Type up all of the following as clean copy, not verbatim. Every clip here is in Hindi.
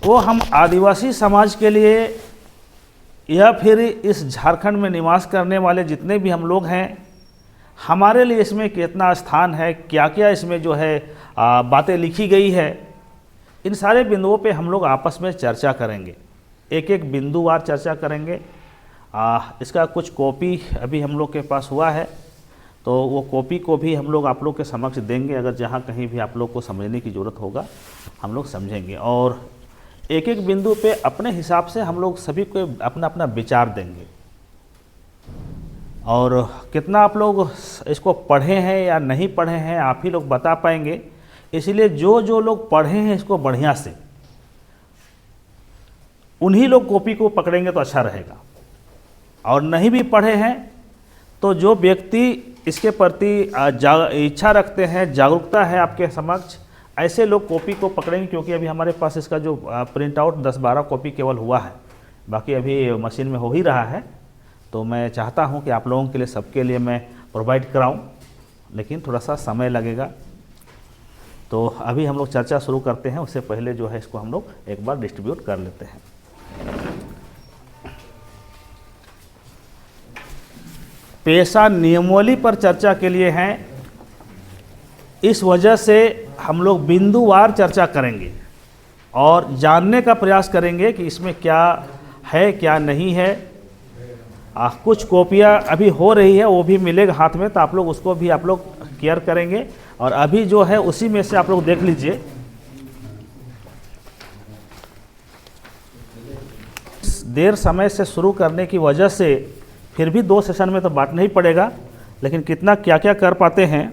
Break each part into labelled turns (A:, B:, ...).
A: वो हम आदिवासी समाज के लिए या फिर इस झारखंड में निवास करने वाले जितने भी हम लोग हैं, हमारे लिए इसमें कितना स्थान है, क्या क्या इसमें जो है बातें लिखी गई है, इन सारे बिंदुओं पे हम लोग आपस में चर्चा करेंगे। एक एक बिंदुवार चर्चा करेंगे। इसका कुछ कॉपी अभी हम लोग के पास हुआ है, तो वो कॉपी को भी हम लोग आप लोग के समक्ष देंगे। अगर जहाँ कहीं भी आप लोग को समझने की ज़रूरत होगा हम लोग समझेंगे, और एक एक बिंदु पे अपने हिसाब से हम लोग सभी को अपना अपना विचार देंगे। और कितना आप लोग इसको पढ़े हैं या नहीं पढ़े हैं आप ही लोग बता पाएंगे, इसलिए जो जो लोग पढ़े हैं इसको बढ़िया से उन्हीं लोग कॉपी को पकड़ेंगे तो अच्छा रहेगा। और नहीं भी पढ़े हैं तो जो व्यक्ति इसके प्रति इच्छा रखते हैं, जागरूकता है आपके समक्ष, ऐसे लोग कॉपी को पकड़ेंगे। क्योंकि अभी हमारे पास इसका जो प्रिंट आउट 10-12 कॉपी केवल हुआ है, बाकी अभी मशीन में हो ही रहा है। तो मैं चाहता हूं कि आप लोगों के लिए, सबके लिए मैं प्रोवाइड कराऊं, लेकिन थोड़ा सा समय लगेगा। तो अभी हम लोग चर्चा शुरू करते हैं, उससे पहले जो है इसको हम लोग एक बार डिस्ट्रीब्यूट कर लेते हैं। पेशा नियमावली पर चर्चा के लिए हैं, इस वजह से हम लोग बिंदुवार चर्चा करेंगे और जानने का प्रयास करेंगे कि इसमें क्या है क्या नहीं है। कुछ कॉपियाँ अभी हो रही है, वो भी मिलेगा हाथ में, तो आप लोग उसको भी आप लोग केयर करेंगे। और अभी जो है उसी में से आप लोग देख लीजिए। देर समय से शुरू करने की वजह से फिर भी 2 सेशन में तो बांटना ही पड़ेगा, लेकिन कितना क्या क्या कर पाते हैं।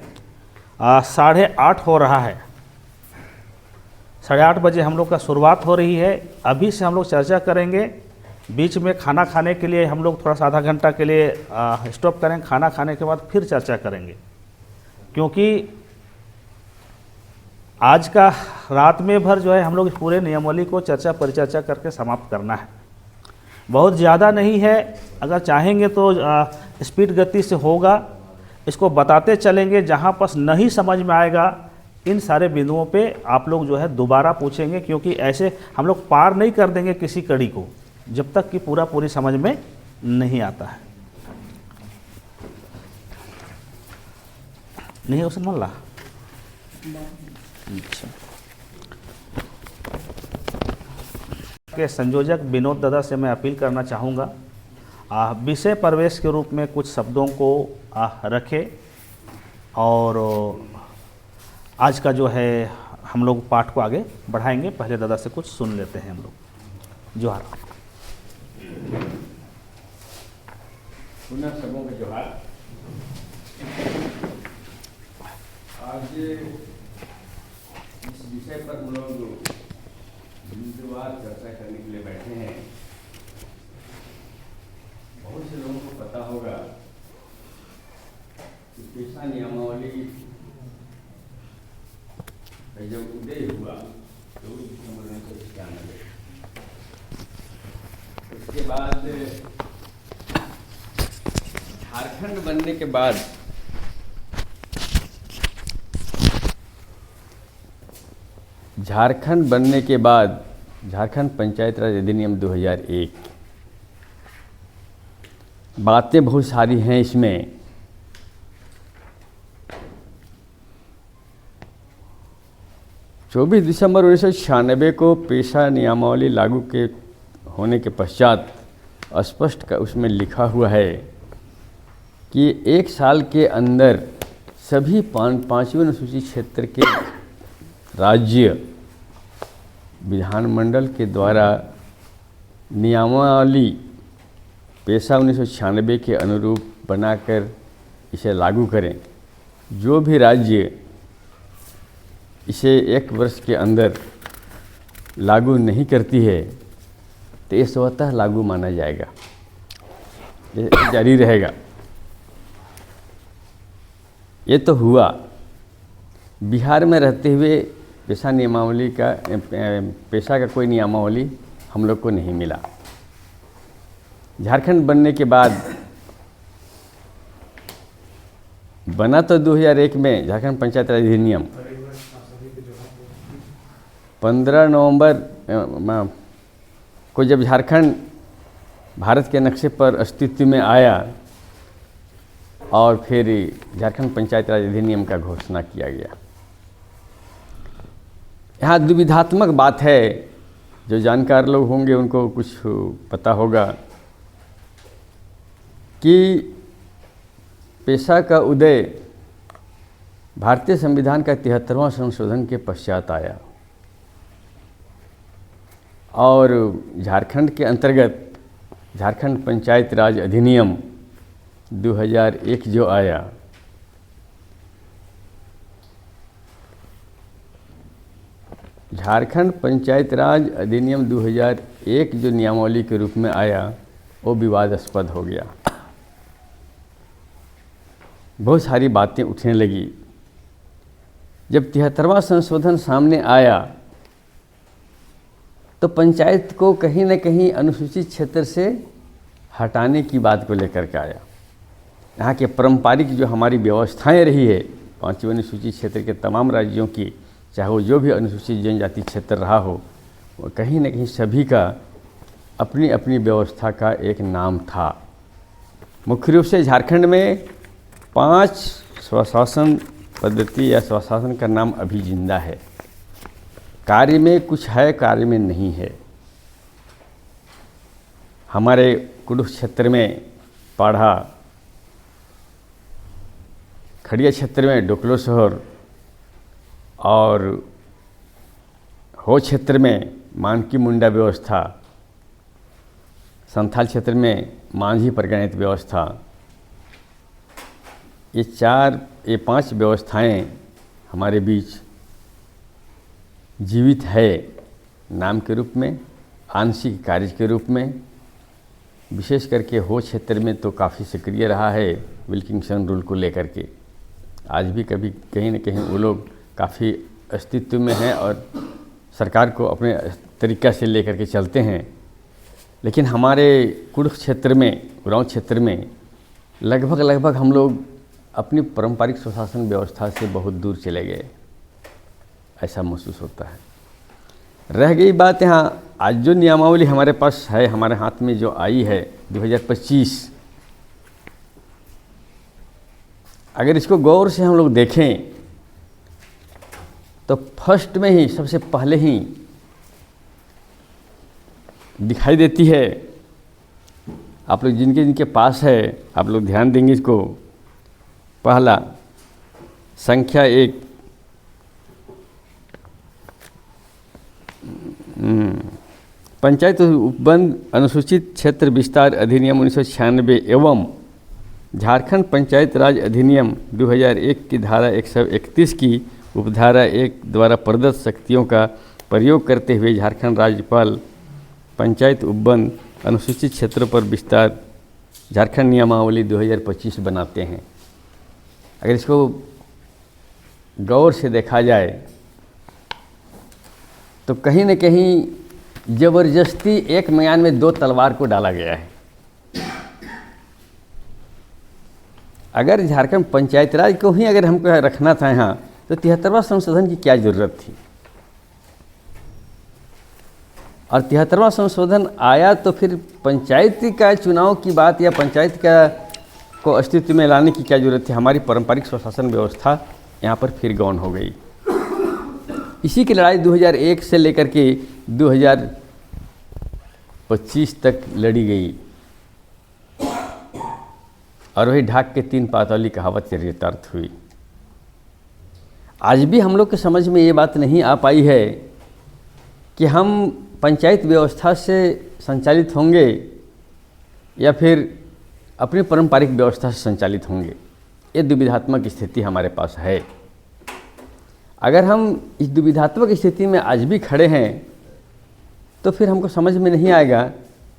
A: 8:30 हो रहा है, 8:30 बजे हम लोग का शुरुआत हो रही है। अभी से हम लोग चर्चा करेंगे। बीच में खाना खाने के लिए हम लोग थोड़ा सा आधा घंटा के लिए स्टॉप करेंगे। खाना खाने के बाद फिर चर्चा करेंगे, क्योंकि आज का रात में भर जो है हम लोग इस पूरे नियमावली को चर्चा परिचर्चा करके समाप्त करना है। बहुत ज़्यादा नहीं है, अगर चाहेंगे तो स्पीड गति से होगा। इसको बताते चलेंगे, जहाँ पर नहीं समझ में आएगा इन सारे बिंदुओं पे आप लोग जो है दोबारा पूछेंगे, क्योंकि ऐसे हम लोग पार नहीं कर देंगे किसी कड़ी को जब तक कि पूरी समझ में नहीं आता है। नहीं उसे मान ला। अच्छा, के संयोजक विनोद दादा से मैं अपील करना चाहूँगा, विषय प्रवेश के रूप में कुछ शब्दों को रखें। और आज का जो है हम लोग पाठ को आगे बढ़ाएंगे। पहले दादा से कुछ सुन लेते हैं हम लोग। जोहार।
B: पुनः सबों को जोहार। आज इस विषय पर हम लोग बिंदुवार चर्चा करने के लिए बैठे हैं। बहुत से लोगों को पता होगा कि पेशा नियमावली का जब उदय हुआ 1996, उसके बाद झारखंड बनने के बाद झारखंड पंचायत राज अधिनियम 2001, बातें बहुत सारी हैं इसमें। चौबीस दिसंबर 1996 को पेशा नियमावली लागू के होने के पश्चात स्पष्ट उसमें लिखा हुआ है कि 1 साल के अंदर सभी 5वीं अनुसूचित क्षेत्र के राज्य विधानमंडल के द्वारा नियमावली पेशा 1996 के अनुरूप बनाकर इसे लागू करें। जो भी राज्य इसे 1 वर्ष के अंदर लागू नहीं करती है तो ये स्वतः लागू माना जाएगा, ये जारी रहेगा। ये तो हुआ। बिहार में रहते हुए पेशा नियमावली का पेशा का कोई नियमावली हम लोग को नहीं मिला। झारखंड बनने के बाद बना तो 2001 में झारखंड पंचायत राज अधिनियम, 15 नवंबर को जब झारखंड भारत के नक्शे पर अस्तित्व में आया और फिर झारखंड पंचायत राज अधिनियम का घोषणा किया गया। यहाँ दुविधात्मक बात है, जो जानकार लोग होंगे उनको कुछ पता होगा कि पेशा का उदय भारतीय संविधान का 73वां संशोधन के पश्चात आया और झारखंड के अंतर्गत झारखंड पंचायत राज अधिनियम 2001 जो आया, झारखंड पंचायत राज अधिनियम 2001 जो नियमावली के रूप में आया वो विवादास्पद हो गया। बहुत सारी बातें उठने लगी। जब 73वां संशोधन सामने आया तो पंचायत को कहीं न कहीं अनुसूचित क्षेत्र से हटाने की बात को लेकर के आया। यहाँ के पारंपरिक जो हमारी व्यवस्थाएं रही है 5वें अनुसूचित क्षेत्र के तमाम राज्यों की, चाहे वो जो भी अनुसूचित जनजाति क्षेत्र रहा हो, वो कहीं न कहीं सभी का अपनी अपनी व्यवस्था का एक नाम था। मुख्य रूप से झारखंड में 5 स्वशासन पद्धति या स्वशासन का नाम अभी जिंदा है। कार्य में कुछ है, कार्य में नहीं है। हमारे कुडुख क्षेत्र में पाढ़ा, खड़िया क्षेत्र में डोकलो शहर और हो क्षेत्र में मानकी मुंडा व्यवस्था, संथाल क्षेत्र में मांझी परगणित व्यवस्था, ये 5 व्यवस्थाएं हमारे बीच जीवित है, नाम के रूप में, आंशिक कार्य के रूप में। विशेष करके हो क्षेत्र में तो काफ़ी सक्रिय रहा है विल्किंसन रूल को लेकर के। आज भी कभी कहीं न कहीं वो लोग काफ़ी अस्तित्व में हैं और सरकार को अपने तरीक़ा से लेकर के चलते हैं। लेकिन हमारे कुडुख क्षेत्र में, उरांव क्षेत्र में लगभग हम लोग अपनी पारंपरिक स्वशासन व्यवस्था से बहुत दूर चले गए, ऐसा महसूस होता है। रह गई बात यहाँ आज जो नियमावली हमारे पास है, हमारे हाथ में जो आई है 2025, अगर इसको गौर से हम लोग देखें तो फर्स्ट में ही, सबसे पहले ही दिखाई देती है। आप लोग जिनके पास है, आप लोग ध्यान देंगे इसको। पहला संख्या 1, पंचायत उपबंध अनुसूचित क्षेत्र विस्तार अधिनियम 1996 एवं झारखंड पंचायत राज अधिनियम 2001 की धारा 131 की उपधारा 1 द्वारा प्रदत्त शक्तियों का प्रयोग करते हुए झारखंड राज्यपाल पंचायत उपबंध अनुसूचित क्षेत्रों पर विस्तार झारखंड नियमावली 2025 बनाते हैं। अगर इसको गौर से देखा जाए तो कहीं न कहीं जबरदस्ती एक म्यान में 2 तलवार को डाला गया है। अगर झारखंड पंचायत राज को ही अगर हमको रखना था यहाँ, तो 73वां संशोधन की क्या ज़रूरत थी? और 73वां संशोधन आया तो फिर पंचायत का चुनाव की बात या पंचायत का को अस्तित्व में लाने की क्या ज़रूरत थी? हमारी पारंपरिक स्वशासन व्यवस्था यहाँ पर फिर गौण हो गई। इसी की लड़ाई 2001 से लेकर के 2025 तक लड़ी गई और वही ढाक के 3 पातौली कहावत चरितार्थ हुई। आज भी हम लोग के समझ में ये बात नहीं आ पाई है कि हम पंचायत व्यवस्था से संचालित होंगे या फिर अपनी पारंपरिक व्यवस्था से संचालित होंगे। ये दुविधात्मक स्थिति हमारे पास है। अगर हम इस दुविधात्मक स्थिति में आज भी खड़े हैं तो फिर हमको समझ में नहीं आएगा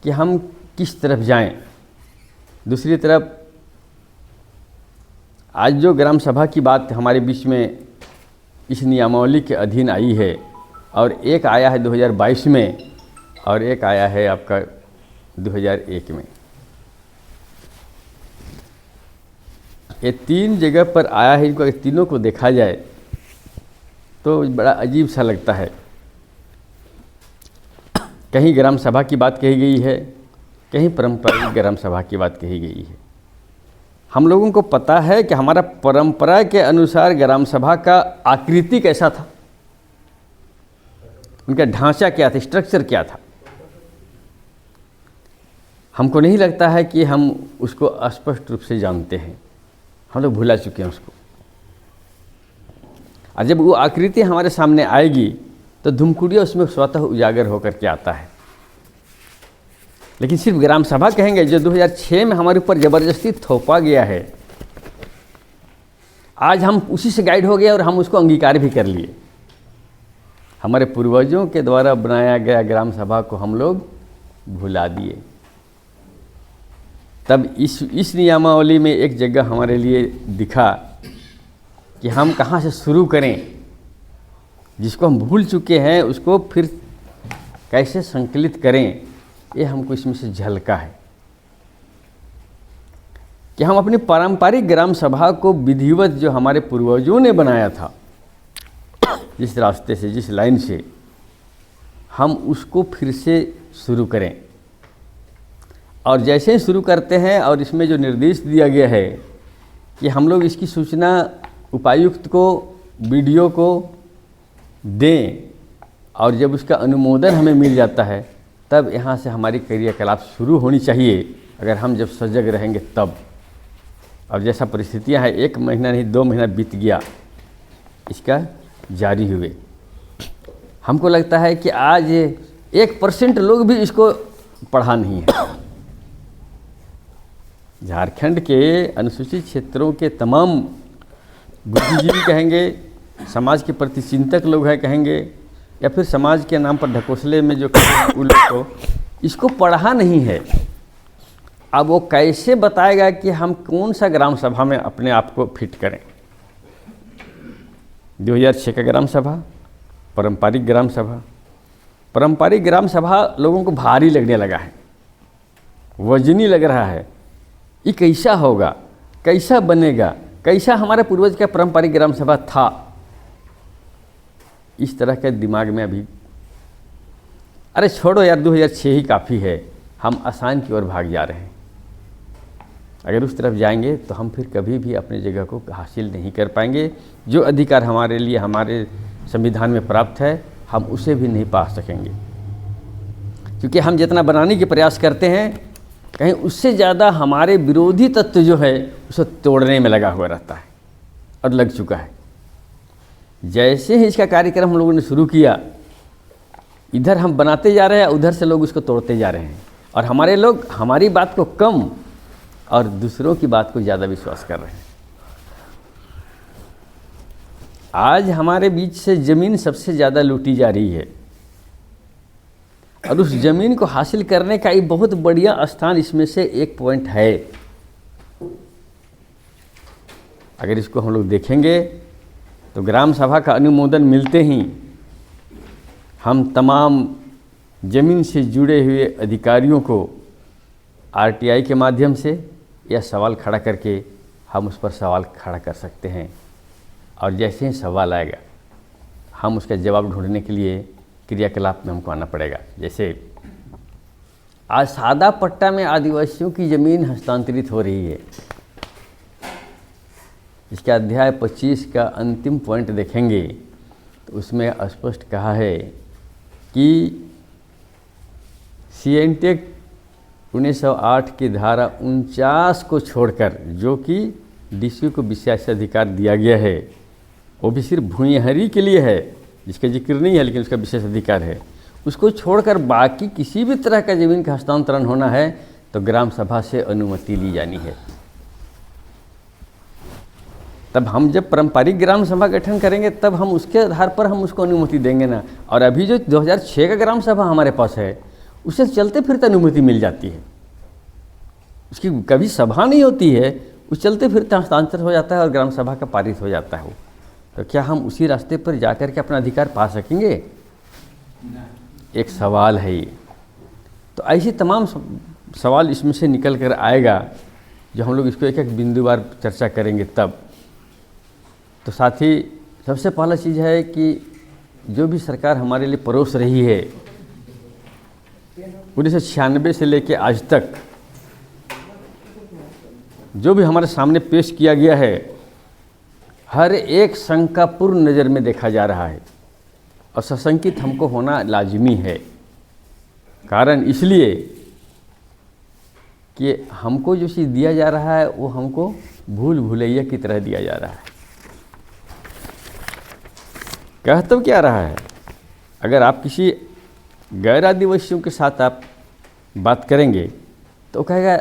B: कि हम किस तरफ जाएं। दूसरी तरफ आज जो ग्राम सभा की बात हमारे बीच में इस नियमावली के अधीन आई है, और एक आया है 2022 में और एक आया है आपका 2001 में, ये 3 जगह पर आया है। इनको अगर तीनों को देखा जाए तो बड़ा अजीब सा लगता है। कहीं ग्राम सभा की बात कही गई है, कहीं पारंपरिक ग्राम सभा की बात कही गई है। हम लोगों को पता है कि हमारा परंपरा के अनुसार ग्राम सभा का आकृति कैसा था, उनका ढांचा क्या था, स्ट्रक्चर क्या था। हमको नहीं लगता है कि हम उसको स्पष्ट रूप से जानते हैं, हम लोग भुला चुके हैं उसको। और जब वो आकृति हमारे सामने आएगी तो धुमकुड़िया उसमें स्वतः उजागर होकर के आता है। लेकिन सिर्फ ग्राम सभा कहेंगे जो 2006 में हमारे ऊपर ज़बरदस्ती थोपा गया है, आज हम उसी से गाइड हो गए और हम उसको अंगीकार भी कर लिए। हमारे पूर्वजों के द्वारा बनाया गया ग्राम सभा को हम लोग भुला दिए। तब इस नियमावली में एक जगह हमारे लिए दिखा कि हम कहाँ से शुरू करें, जिसको हम भूल चुके हैं उसको फिर कैसे संकलित करें, ये हमको इसमें से झलका है कि हम अपनी पारंपरिक ग्राम सभा को विधिवत जो हमारे पूर्वजों ने बनाया था, जिस रास्ते से, जिस लाइन से, हम उसको फिर से शुरू करें। और जैसे ही शुरू करते हैं और इसमें जो निर्देश दिया गया है कि हम लोग इसकी सूचना उपायुक्त को, बीडीओ को दें, और जब उसका अनुमोदन हमें मिल जाता है तब यहाँ से हमारी क्रियाकलाप शुरू होनी चाहिए, अगर हम जब सजग रहेंगे तब। और जैसा परिस्थितियाँ हैं, 1 महीना नहीं 2 महीना बीत गया इसका जारी हुए। हमको लगता है कि आज 1% लोग भी इसको पढ़ा नहीं है। झारखंड के अनुसूचित क्षेत्रों के तमाम बुद्धिजीवी कहेंगे, समाज के प्रति चिंतक लोग हैं कहेंगे, या फिर समाज के नाम पर ढकोसले में जो उन लोग को इसको पढ़ा नहीं है। अब वो कैसे बताएगा कि हम कौन सा ग्राम सभा में अपने आप को फिट करें। 2006 का ग्राम सभा, पारंपरिक ग्राम सभा। पारंपरिक ग्राम सभा लोगों को भारी लगने लगा है, वजनी लग रहा है। ये कैसा होगा, कैसा बनेगा, कैसा हमारे पूर्वज का पारंपरिक ग्राम सभा था, इस तरह के दिमाग में अभी, अरे छोड़ो यार 2006 ही काफ़ी है, हम आसान की ओर भाग जा रहे हैं। अगर उस तरफ जाएंगे तो हम फिर कभी भी अपनी जगह को हासिल नहीं कर पाएंगे। जो अधिकार हमारे लिए हमारे संविधान में प्राप्त है, हम उसे भी नहीं पा सकेंगे, क्योंकि हम जितना बनाने के प्रयास करते हैं, कहीं उससे ज़्यादा हमारे विरोधी तत्व जो है उसे तोड़ने में लगा हुआ रहता है और लग चुका है। जैसे ही इसका कार्यक्रम हम लोगों ने शुरू किया, इधर हम बनाते जा रहे हैं, उधर से लोग उसको तोड़ते जा रहे हैं, और हमारे लोग हमारी बात को कम और दूसरों की बात को ज़्यादा विश्वास कर रहे हैं। आज हमारे बीच से ज़मीन सबसे ज़्यादा लूटी जा रही है, और उस ज़मीन को हासिल करने का एक बहुत बढ़िया स्थान इसमें से एक पॉइंट है। अगर इसको हम लोग देखेंगे तो ग्राम सभा का अनुमोदन मिलते ही हम तमाम ज़मीन से जुड़े हुए अधिकारियों को आरटीआई के माध्यम से या सवाल खड़ा करके हम उस पर सवाल खड़ा कर सकते हैं, और जैसे ही सवाल आएगा हम उसका जवाब ढूंढने के लिए क्रियाकलाप में हमको आना पड़ेगा। जैसे आज सादा पट्टा में आदिवासियों की ज़मीन हस्तांतरित हो रही है। इसका अध्याय 25 का अंतिम पॉइंट देखेंगे तो उसमें स्पष्ट कहा है कि सीएनटेक 1908 की धारा 49 को छोड़कर, जो कि डीसी को विशेषाधिकार दिया गया है, वो भी सिर्फ भूमिहरी के लिए है, जिसका जिक्र नहीं है लेकिन उसका विशेष अधिकार है, उसको छोड़कर बाकी किसी भी तरह का ज़मीन का हस्तांतरण होना है तो ग्राम सभा से अनुमति ली जानी है। तब हम जब पारंपरिक ग्राम सभा गठन करेंगे तब हम उसके आधार पर हम उसको अनुमति देंगे ना। और अभी जो 2006 का ग्राम सभा हमारे पास है, उससे चलते फिरते अनुमति मिल जाती है, उसकी कभी सभा नहीं होती है, उस चलते फिरते हस्तांतरण हो जाता है और ग्राम सभा का पारित हो जाता है वो। तो क्या हम उसी रास्ते पर जाकर के अपना अधिकार पा सकेंगे? एक सवाल है ये। तो ऐसी तमाम सवाल इसमें से निकल कर आएगा, जो हम लोग इसको एक एक बिंदुवार चर्चा करेंगे तब। तो साथ ही सबसे पहला चीज़ है कि जो भी सरकार हमारे लिए परोस रही है, 1996 से लेकर आज तक जो भी हमारे सामने पेश किया गया है, हर एक शंकापूर्ण नज़र में देखा जा रहा है और सशंकित हमको होना लाजिमी है। कारण इसलिए कि हमको जो चीज़ दिया जा रहा है वो हमको भूल भुलैया की तरह दिया जा रहा है। कह तो क्या रहा है, अगर आप किसी गैर आदिवासियों के साथ आप बात करेंगे तो कहेगा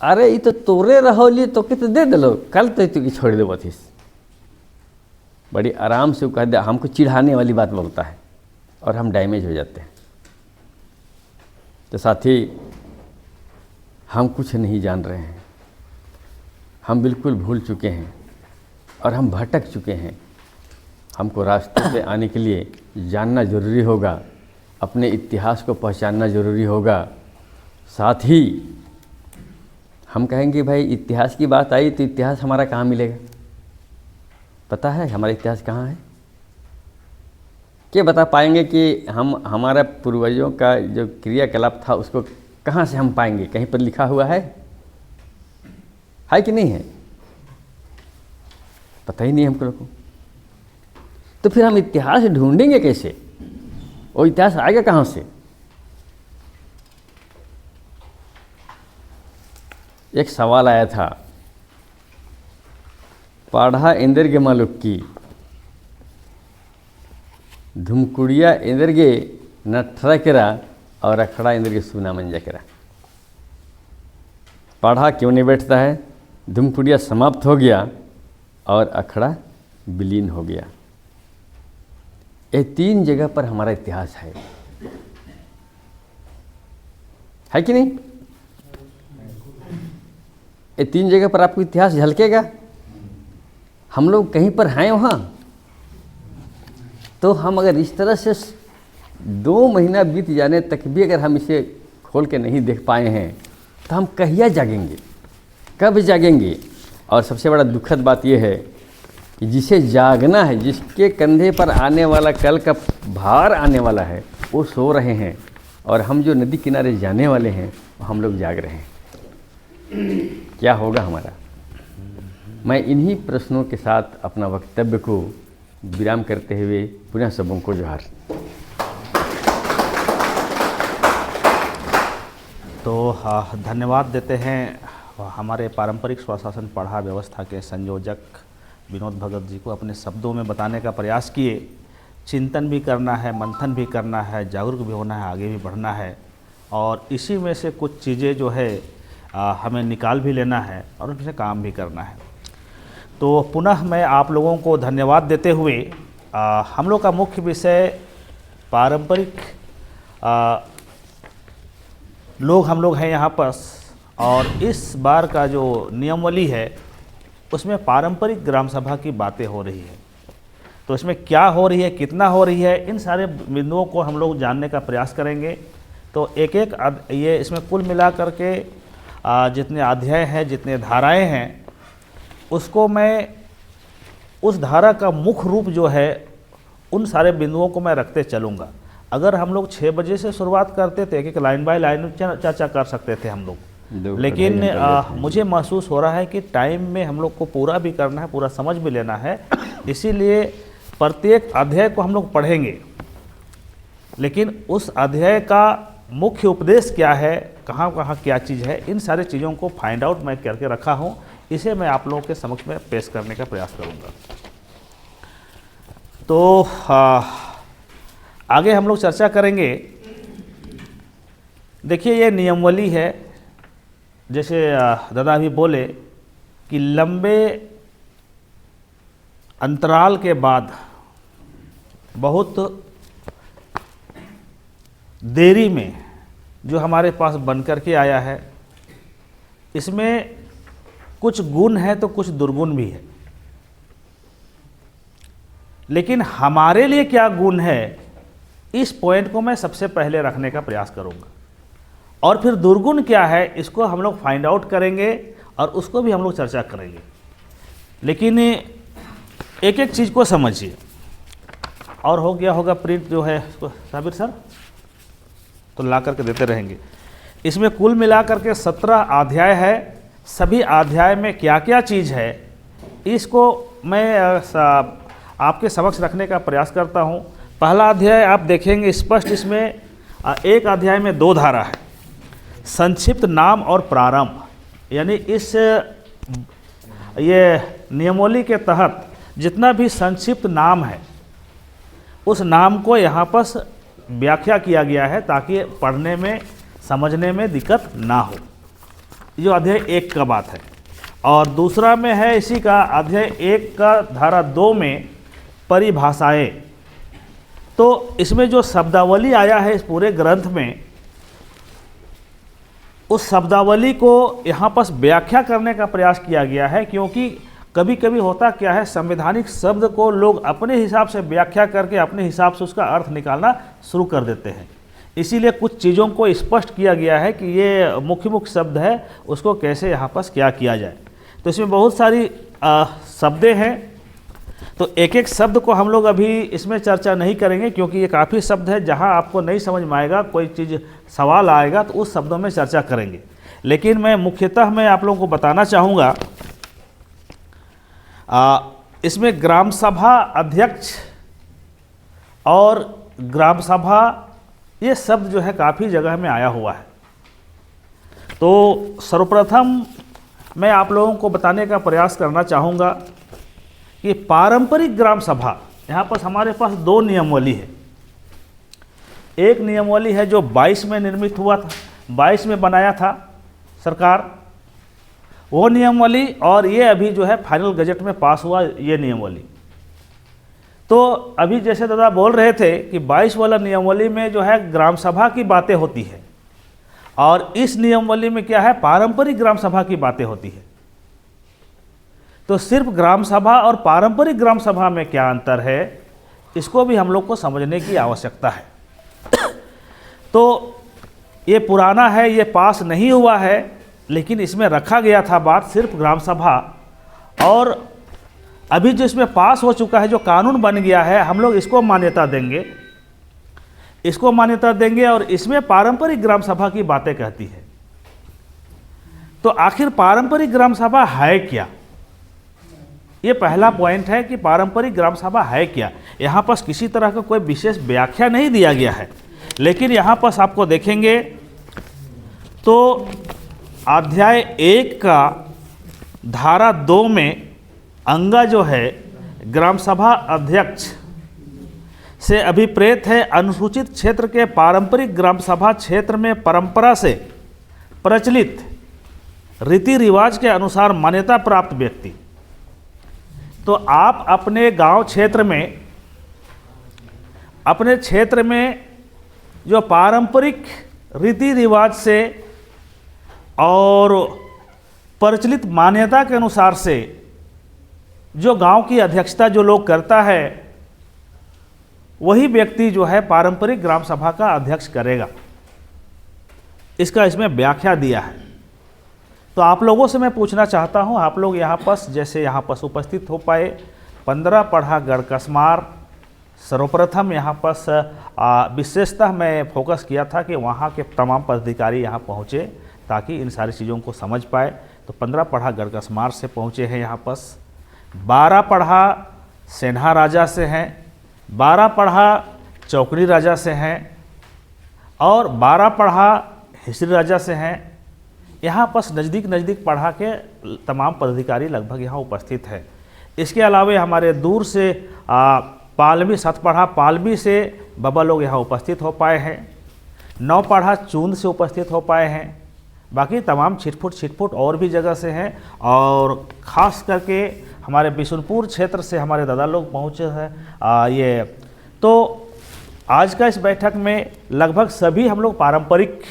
B: अरे ये तो तोरे रहोली तो कित दे दलो, कल तो तू छोड़ दे बथिस। बड़ी आराम से वो कह दे, हमको चिढ़ाने वाली बात बोलता है और हम डैमेज हो जाते हैं। तो साथी, हम कुछ नहीं जान रहे हैं, हम बिल्कुल भूल चुके हैं और हम भटक चुके हैं। हमको रास्ते पे आने के लिए जानना ज़रूरी होगा, अपने इतिहास को पहचानना ज़रूरी होगा। साथ ही हम कहेंगे भाई इतिहास की बात आई तो इतिहास हमारा कहाँ मिलेगा? पता है हमारा इतिहास कहाँ है? क्या बता पाएंगे कि हम हमारा पूर्वजों का जो क्रियाकलाप था उसको कहाँ से हम पाएंगे? कहीं पर लिखा हुआ है कि नहीं है? पता ही नहीं हमको लोगों को। तो फिर हम इतिहास ढूंढेंगे कैसे? वो इतिहास आएगा कहाँ से? एक सवाल आया था, पाढ़ा इंदर के मालूक की धुमकुड़िया इंदर के नठरा करा और अखड़ा इंदर के सुना मंजा करा। पाढ़ा क्यों नहीं बैठता है? धुमकुड़िया समाप्त हो गया और अखड़ा विलीन हो गया। ये 3 जगह पर हमारा इतिहास है कि नहीं? ये 3 जगह पर आपको इतिहास झलकेगा। हम लोग कहीं पर हैं वहाँ, तो हम अगर इस तरह से 2 महीना बीत जाने तक भी अगर हम इसे खोल के नहीं देख पाए हैं तो हम कहिया जागेंगे, कब जागेंगे? और सबसे बड़ा दुखद बात यह है कि जिसे जागना है, जिसके कंधे पर आने वाला कल का भार आने वाला है, वो सो रहे हैं और हम जो नदी किनारे जाने वाले हैं हम लोग जाग रहे हैं। क्या होगा हमारा? मैं इन्हीं प्रश्नों के साथ अपना वक्तव्य को विराम करते हुए पुनः सबों को जोहार।
A: तो धन्यवाद देते हैं हमारे पारंपरिक स्वशासन पढ़ा व्यवस्था के संयोजक विनोद भगत जी को। अपने शब्दों में बताने का प्रयास किए। चिंतन भी करना है, मंथन भी करना है, जागरूक भी होना है, आगे भी बढ़ना है और इसी में से कुछ चीज़ें जो है हमें निकाल भी लेना है और उनसे काम भी करना है। तो पुनः मैं आप लोगों को धन्यवाद देते हुए हम लोग का मुख्य विषय पारंपरिक लोग हम लोग हैं यहाँ पर, और इस बार का जो नियमावली है उसमें पारंपरिक ग्राम सभा की बातें हो रही है। तो इसमें क्या हो रही है, कितना हो रही है, इन सारे बिंदुओं को हम लोग जानने का प्रयास करेंगे। तो एक एक ये इसमें कुल मिला करके जितने अध्याय हैं, जितने धाराएं हैं, उसको मैं उस धारा का मुख्य रूप जो है उन सारे बिंदुओं को मैं रखते चलूँगा। अगर हम लोग 6 बजे से शुरुआत करते थे, एक लाइन बाय लाइन चर्चा कर सकते थे हम लोग, लेकिन मुझे महसूस हो रहा है कि टाइम में हम लोग को पूरा भी करना है, पूरा समझ भी लेना है। इसीलिए प्रत्येक अध्याय को हम लोग पढ़ेंगे, लेकिन उस अध्याय का मुख्य उपदेश क्या है, कहाँ कहाँ क्या चीज़ है, इन सारी चीज़ों को फाइंड आउट मैं करके रखा हूँ। इसे मैं आप लोगों के समक्ष में पेश करने का प्रयास करूँगा। तो आगे हम लोग चर्चा करेंगे। देखिए, ये नियमावली है, जैसे दादा अभी बोले कि लंबे अंतराल के बाद, बहुत देरी में जो हमारे पास बनकर के आया है, इसमें कुछ गुण है तो कुछ दुर्गुण भी है। लेकिन हमारे लिए क्या गुण है, इस पॉइंट को मैं सबसे पहले रखने का प्रयास करूंगा, और फिर दुर्गुण क्या है इसको हम लोग फाइंड आउट करेंगे और उसको भी हम लोग चर्चा करेंगे। लेकिन एक एक चीज़ को समझिए। और हो गया होगा प्रिंट जो है, साबिर सर तो ला करके देते रहेंगे। इसमें कुल मिलाकर के 17 अध्याय है। सभी अध्याय में क्या क्या चीज़ है इसको मैं आपके समक्ष रखने का प्रयास करता हूँ। पहला अध्याय आप देखेंगे स्पष्ट, इसमें एक अध्याय में 2 धारा है, संक्षिप्त नाम और प्रारंभ। यानी इस ये नियमावली के तहत जितना भी संक्षिप्त नाम है उस नाम को यहाँ पर व्याख्या किया गया है ताकि पढ़ने में समझने में दिक्कत ना हो। जो अध्याय 1 का बात है। और दूसरा में है इसी का अध्याय 1 का धारा 2 में परिभाषाएं। तो इसमें जो शब्दावली आया है इस पूरे ग्रंथ में, उस शब्दावली को यहाँ पर व्याख्या करने का प्रयास किया गया है, क्योंकि कभी कभी होता क्या है, संवैधानिक शब्द को लोग अपने हिसाब से व्याख्या करके अपने हिसाब से उसका अर्थ निकालना शुरू कर देते हैं। इसीलिए कुछ चीज़ों को स्पष्ट किया गया है कि ये मुख्य शब्द है, उसको कैसे यहाँ पर क्या किया जाए। तो इसमें बहुत सारी शब्दें हैं, तो एक एक शब्द को हम लोग अभी इसमें चर्चा नहीं करेंगे, क्योंकि ये काफ़ी शब्द है। जहाँ आपको नहीं समझ में आएगा, कोई चीज़ सवाल आएगा तो उस शब्दों में चर्चा करेंगे। लेकिन मैं मुख्यतः मैं आप लोगों को बताना चाहूँगा, इसमें ग्राम सभा अध्यक्ष और ग्राम सभा ये शब्द जो है काफ़ी जगह में आया हुआ है। तो सर्वप्रथम मैं आप लोगों को बताने का प्रयास करना चाहूँगा कि पारंपरिक ग्राम सभा, यहाँ पर हमारे पास 2 नियमावली है। एक नियमावली है जो 22 में निर्मित हुआ था, 22 में बनाया था सरकार, वो नियमावली, और ये अभी जो है फाइनल गजट में पास हुआ ये नियमावली। तो अभी जैसे दादा बोल रहे थे कि 22 वाला नियमावली में जो है ग्राम सभा की बातें होती है, और इस नियमावली में क्या है, पारंपरिक ग्राम सभा की बातें होती है। तो सिर्फ ग्राम सभा और पारंपरिक ग्राम सभा में क्या अंतर है, इसको भी हम लोग को समझने की आवश्यकता है। तो ये पुराना है, ये पास नहीं हुआ है, लेकिन इसमें रखा गया था बात सिर्फ ग्राम सभा। और अभी जो इसमें पास हो चुका है, जो कानून बन गया है, हम लोग इसको मान्यता देंगे, इसको मान्यता देंगे, और इसमें पारंपरिक ग्राम सभा की बातें कहती है। तो आखिर पारंपरिक ग्राम सभा है क्या, ये पहला पॉइंट है कि पारंपरिक ग्राम सभा है क्या। यहाँ पर किसी तरह का कोई विशेष व्याख्या नहीं दिया गया है, लेकिन यहाँ पर आपको देखेंगे तो अध्याय 1 का धारा 2 में अंगा जो है ग्राम सभा अध्यक्ष से अभिप्रेत है अनुसूचित क्षेत्र के पारंपरिक ग्राम सभा क्षेत्र में परंपरा से प्रचलित रीति रिवाज के अनुसार मान्यता प्राप्त व्यक्ति। तो आप अपने गांव क्षेत्र में, अपने क्षेत्र में जो पारंपरिक रीति रिवाज से और प्रचलित मान्यता के अनुसार से जो गांव की अध्यक्षता जो लोग करता है, वही व्यक्ति जो है पारंपरिक ग्राम सभा का अध्यक्ष करेगा। इसका इसमें व्याख्या दिया है। तो आप लोगों से मैं पूछना चाहता हूं, आप लोग यहाँ पर जैसे यहाँ पर उपस्थित हो पाए, 15 पढ़ा गढ़कस्मार, सर्वप्रथम यहाँ पर विशेषतः मैं फोकस किया था कि वहाँ के तमाम पदाधिकारी यहाँ पहुँचे ताकि इन सारी चीज़ों को समझ पाए। तो 15 पढ़ा गढ़कस्मार से पहुँचे हैं यहाँ पर, 12 पढ़ा सेन्हा राजा से हैं, 12 पढ़ा चौकड़ी राजा से हैं, और 12 पढ़ा हिसरी राजा से हैं। यहाँ पर नज़दीक पढ़ा के तमाम पदाधिकारी लगभग यहाँ उपस्थित है। इसके अलावा हमारे दूर से पालवी सतपढ़ा पालवी से बाबा लोग यहाँ उपस्थित हो पाए हैं, 9 पढ़ा चूंद से उपस्थित हो पाए हैं, बाकी तमाम छिटफुट और भी जगह से हैं, और ख़ास करके हमारे बिशुनपुर क्षेत्र से हमारे दादा लोग पहुँचे हैं। ये तो आज का इस बैठक में लगभग सभी हम लोग पारंपरिक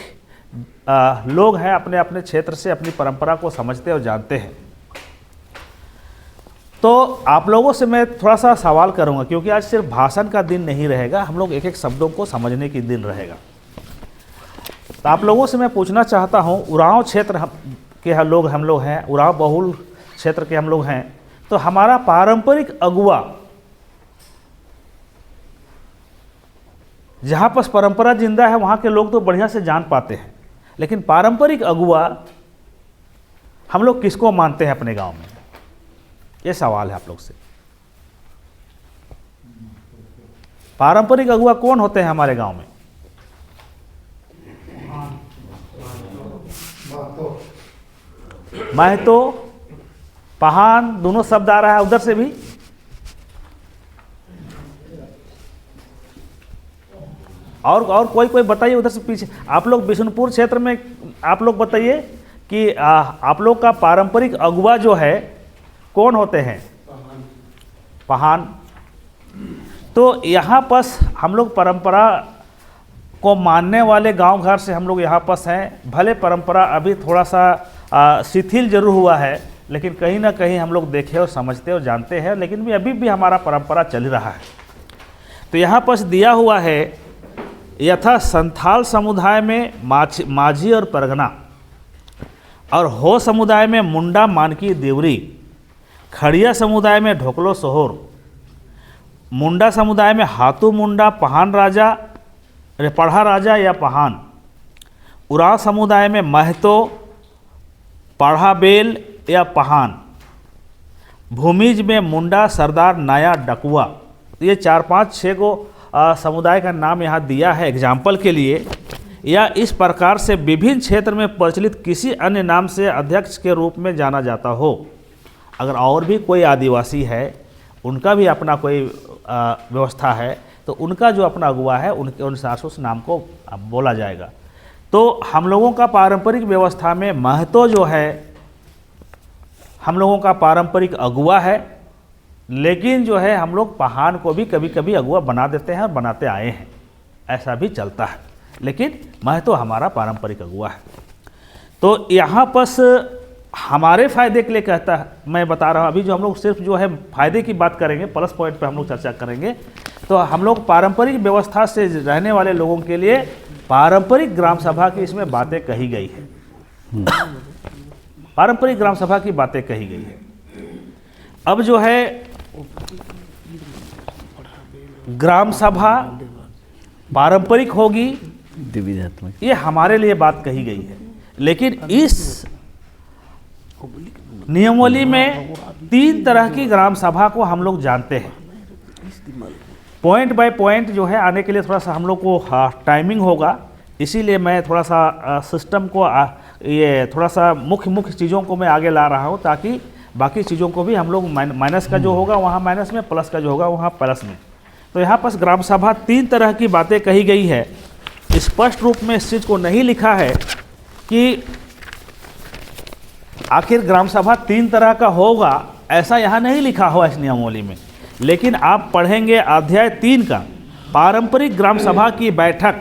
A: लोग हैं, अपने अपने क्षेत्र से अपनी परंपरा को समझते और जानते हैं। तो आप लोगों से मैं थोड़ा सा सवाल करूंगा, क्योंकि आज सिर्फ भाषण का दिन नहीं रहेगा, हम लोग एक एक शब्दों को समझने की दिन रहेगा। तो आप लोगों से मैं पूछना चाहता हूं, उरांव क्षेत्र के हम लोग हैं, उरांव बहुल क्षेत्र के हम लोग हैं, तो हमारा पारंपरिक अगुआ जहाँ पर परंपरा जिंदा है वहाँ के लोग तो बढ़िया से जान पाते हैं, लेकिन पारंपरिक अगुआ हम लोग किसको मानते हैं अपने गांव में? ये सवाल है आप लोग से। पारंपरिक अगुआ कौन होते हैं हमारे गांव में? महतो, पहान, दोनों शब्द आ रहा है उधर से भी। और कोई बताइए उधर से पीछे। आप लोग बिशुनपुर क्षेत्र में आप लोग बताइए कि आप लोग का पारंपरिक अगुआ जो है कौन होते हैं? पहान। तो यहाँ पास हम लोग परंपरा को मानने वाले गांव घर से हम लोग यहाँ पास हैं। भले परंपरा अभी थोड़ा सा शिथिल जरूर हुआ है, लेकिन कहीं ना कहीं हम लोग देखे और समझते और जानते हैं, लेकिन भी अभी भी हमारा परंपरा चल रहा है। तो यहाँ पास दिया हुआ है, यथा संथाल समुदाय में माझी और परगना, और हो समुदाय में मुंडा मानकी देवरी, खड़िया समुदाय में ढोकलो सोहोर, मुंडा समुदाय में हाथू मुंडा पहान राजा, पढ़ा राजा या पहान, उराव समुदाय में महतो पढ़ा बेल या पहान, भूमिज में मुंडा सरदार नाया डकुआ। ये 4, 5, 6 गो समुदाय का नाम यहाँ दिया है एग्जाम्पल के लिए, या इस प्रकार से विभिन्न क्षेत्र में प्रचलित किसी अन्य नाम से अध्यक्ष के रूप में जाना जाता हो। अगर और भी कोई आदिवासी है, उनका भी अपना कोई व्यवस्था है, तो उनका जो अपना अगुआ है उनके अनुसार से उस नाम को बोला जाएगा। तो हम लोगों का पारंपरिक व्यवस्था में महतो जो है हम लोगों का पारंपरिक अगुआ है, लेकिन जो है हम लोग पहान को भी कभी कभी अगुआ बना देते हैं और बनाते आए हैं, ऐसा भी चलता है, लेकिन महतो हमारा पारंपरिक अगुआ है। तो यहाँ बस हमारे फ़ायदे के लिए कहता है, मैं बता रहा हूँ। अभी जो हम लोग सिर्फ जो है फ़ायदे की बात करेंगे, प्लस पॉइंट पे हम लोग चर्चा करेंगे। तो हम लोग पारंपरिक व्यवस्था से रहने वाले लोगों के लिए पारंपरिक ग्राम सभा की इसमें बातें कही गई है। पारंपरिक ग्राम सभा की बातें कही गई है। अब जो है ग्राम सभा पारंपरिक होगी, ये हमारे लिए बात कही गई है, लेकिन इस नियमावली में 3 तरह की ग्राम सभा को हम लोग जानते हैं। पॉइंट बाय पॉइंट जो है आने के लिए थोड़ा सा हम लोग को टाइमिंग होगा, इसीलिए मैं थोड़ा सा सिस्टम को ये थोड़ा सा मुख्य चीज़ों को मैं आगे ला रहा हूँ, ताकि बाकी चीज़ों को भी हम लोग माइनस का जो होगा वहाँ माइनस में, प्लस का जो होगा वहाँ प्लस में। तो यहाँ पर ग्राम सभा 3 तरह की बातें कही गई है। स्पष्ट रूप में इस चीज़ को नहीं लिखा है कि आखिर ग्राम सभा 3 तरह का होगा, ऐसा यहाँ नहीं लिखा हुआ इस नियमावली में। लेकिन आप पढ़ेंगे अध्याय 3 का पारंपरिक ग्राम सभा की बैठक,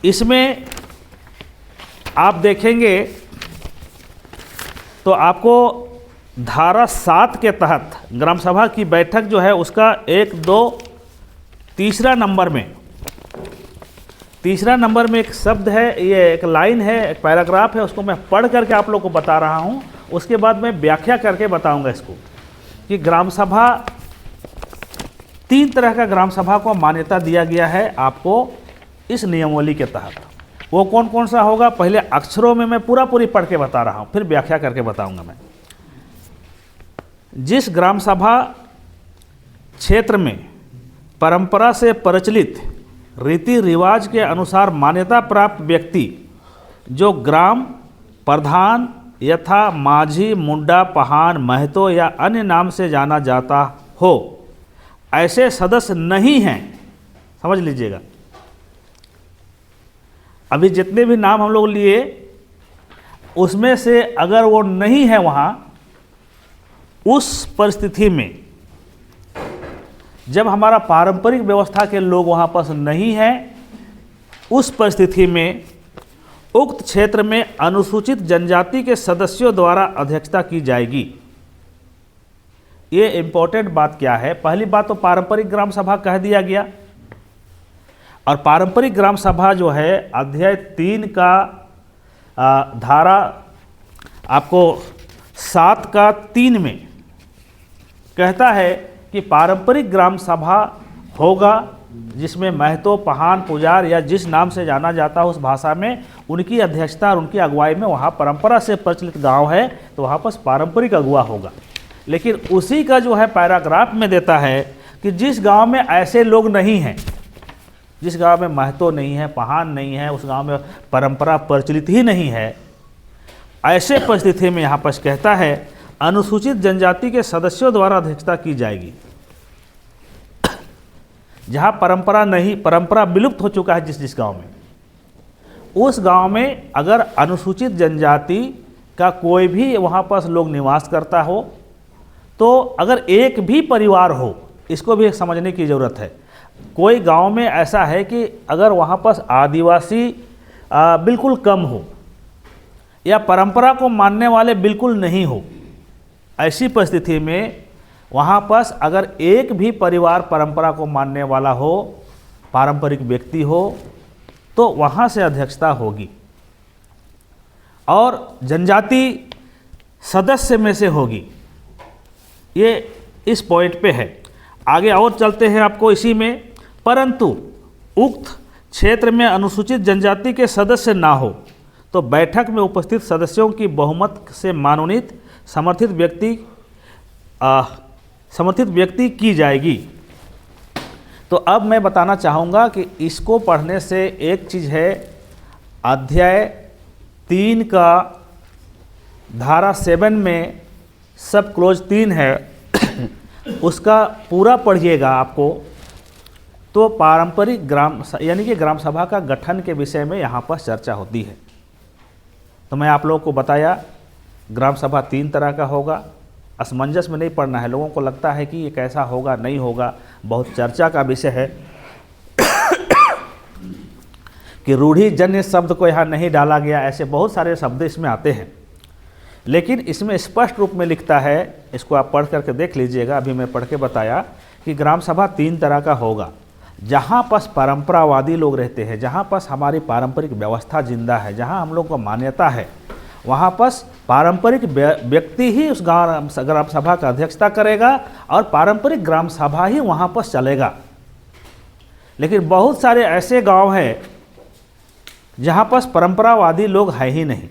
A: इसमें आप देखेंगे तो आपको धारा 7 के तहत ग्राम सभा की बैठक जो है उसका 1, 2, तीसरा नंबर में एक शब्द है, ये एक लाइन है, एक पैराग्राफ है, उसको मैं पढ़ करके आप लोग को बता रहा हूँ। उसके बाद मैं व्याख्या करके बताऊंगा इसको कि ग्राम सभा 3 तरह का ग्राम सभा को मान्यता दिया गया है आपको इस नियमावली के तहत। वो कौन कौन सा होगा, पहले अक्षरों में मैं पूरी पढ़ के बता रहा हूँ, फिर व्याख्या करके बताऊंगा मैं। जिस ग्राम सभा क्षेत्र में परंपरा से प्रचलित रीति रिवाज के अनुसार मान्यता प्राप्त व्यक्ति जो ग्राम प्रधान यथा माझी, मुंडा, पहान, महतो या अन्य नाम से जाना जाता हो, ऐसे सदस्य नहीं हैं। समझ लीजिएगा, अभी जितने भी नाम हम लोग लिए उसमें से अगर वो नहीं है वहाँ, उस परिस्थिति में जब हमारा पारंपरिक व्यवस्था के लोग वहाँ पर नहीं हैं, उस परिस्थिति में उक्त क्षेत्र में अनुसूचित जनजाति के सदस्यों द्वारा अध्यक्षता की जाएगी। ये इम्पोर्टेंट बात क्या है? पहली बात तो पारंपरिक ग्राम सभा कह दिया गया, और पारंपरिक ग्राम सभा जो है अध्याय 3 का धारा आपको 7 का 3 में कहता है कि पारंपरिक ग्राम सभा होगा जिसमें महतो, पहान, पुजार या जिस नाम से जाना जाता है उस भाषा में उनकी अध्यक्षता और उनकी अगुवाई में वहाँ परंपरा से प्रचलित गांव है तो वहाँ पर पारंपरिक अगुवा होगा। लेकिन उसी का जो है पैराग्राफ में देता है कि जिस गांव में ऐसे लोग नहीं हैं, जिस गांव में महतो नहीं है, पहान नहीं है, उस गांव में परंपरा प्रचलित ही नहीं है, ऐसे परिस्थिति में यहाँ पर कहता है अनुसूचित जनजाति के सदस्यों द्वारा अध्यक्षता की जाएगी। जहाँ परंपरा नहीं, परंपरा विलुप्त हो चुका है जिस गांव में, उस गांव में अगर अनुसूचित जनजाति का कोई भी वहाँ पर लोग निवास करता हो तो अगर एक भी परिवार हो, इसको भी समझने की ज़रूरत है। कोई गांव में ऐसा है कि अगर वहाँ पर आदिवासी बिल्कुल कम हो या परंपरा को मानने वाले बिल्कुल नहीं हो, ऐसी परिस्थिति में वहाँ पर अगर एक भी परिवार परंपरा को मानने वाला हो, पारंपरिक व्यक्ति हो, तो वहाँ से अध्यक्षता होगी और जनजाति सदस्य में से होगी। ये इस पॉइंट पे है। आगे और चलते हैं आपको इसी में। परंतु उक्त क्षेत्र में अनुसूचित जनजाति के सदस्य ना हो तो बैठक में उपस्थित सदस्यों की बहुमत से मनोनीत समर्थित व्यक्ति की जाएगी। तो अब मैं बताना चाहूँगा कि इसको पढ़ने से एक चीज़ है, अध्याय 3 का धारा 7 में सब क्लोज 3 है, उसका पूरा पढ़िएगा आपको तो पारंपरिक ग्राम यानी कि ग्राम सभा का गठन के विषय में यहाँ पर चर्चा होती है। तो मैं आप लोगों को बताया ग्राम सभा 3 तरह का होगा। असमंजस में नहीं पढ़ना है, लोगों को लगता है कि ये कैसा होगा, नहीं होगा, बहुत चर्चा का विषय है कि रूढ़िजन्य शब्द को यहाँ नहीं डाला गया, ऐसे बहुत सारे शब्द इसमें आते हैं। लेकिन इसमें स्पष्ट रूप में लिखता है, इसको आप पढ़ करके देख लीजिएगा। अभी मैं पढ़ के बताया कि ग्राम सभा 3 तरह का होगा। जहाँ पर परंपरावादी लोग रहते हैं, जहाँ पर हमारी पारंपरिक व्यवस्था जिंदा है, जहाँ हम लोग को मान्यता है, वहाँ पर पारंपरिक व्यक्ति ही उस ग्राम सभा का अध्यक्षता करेगा और पारंपरिक ग्राम सभा ही वहाँ पर चलेगा। लेकिन बहुत सारे ऐसे गांव हैं जहाँ पर परंपरावादी लोग हैं ही नहीं,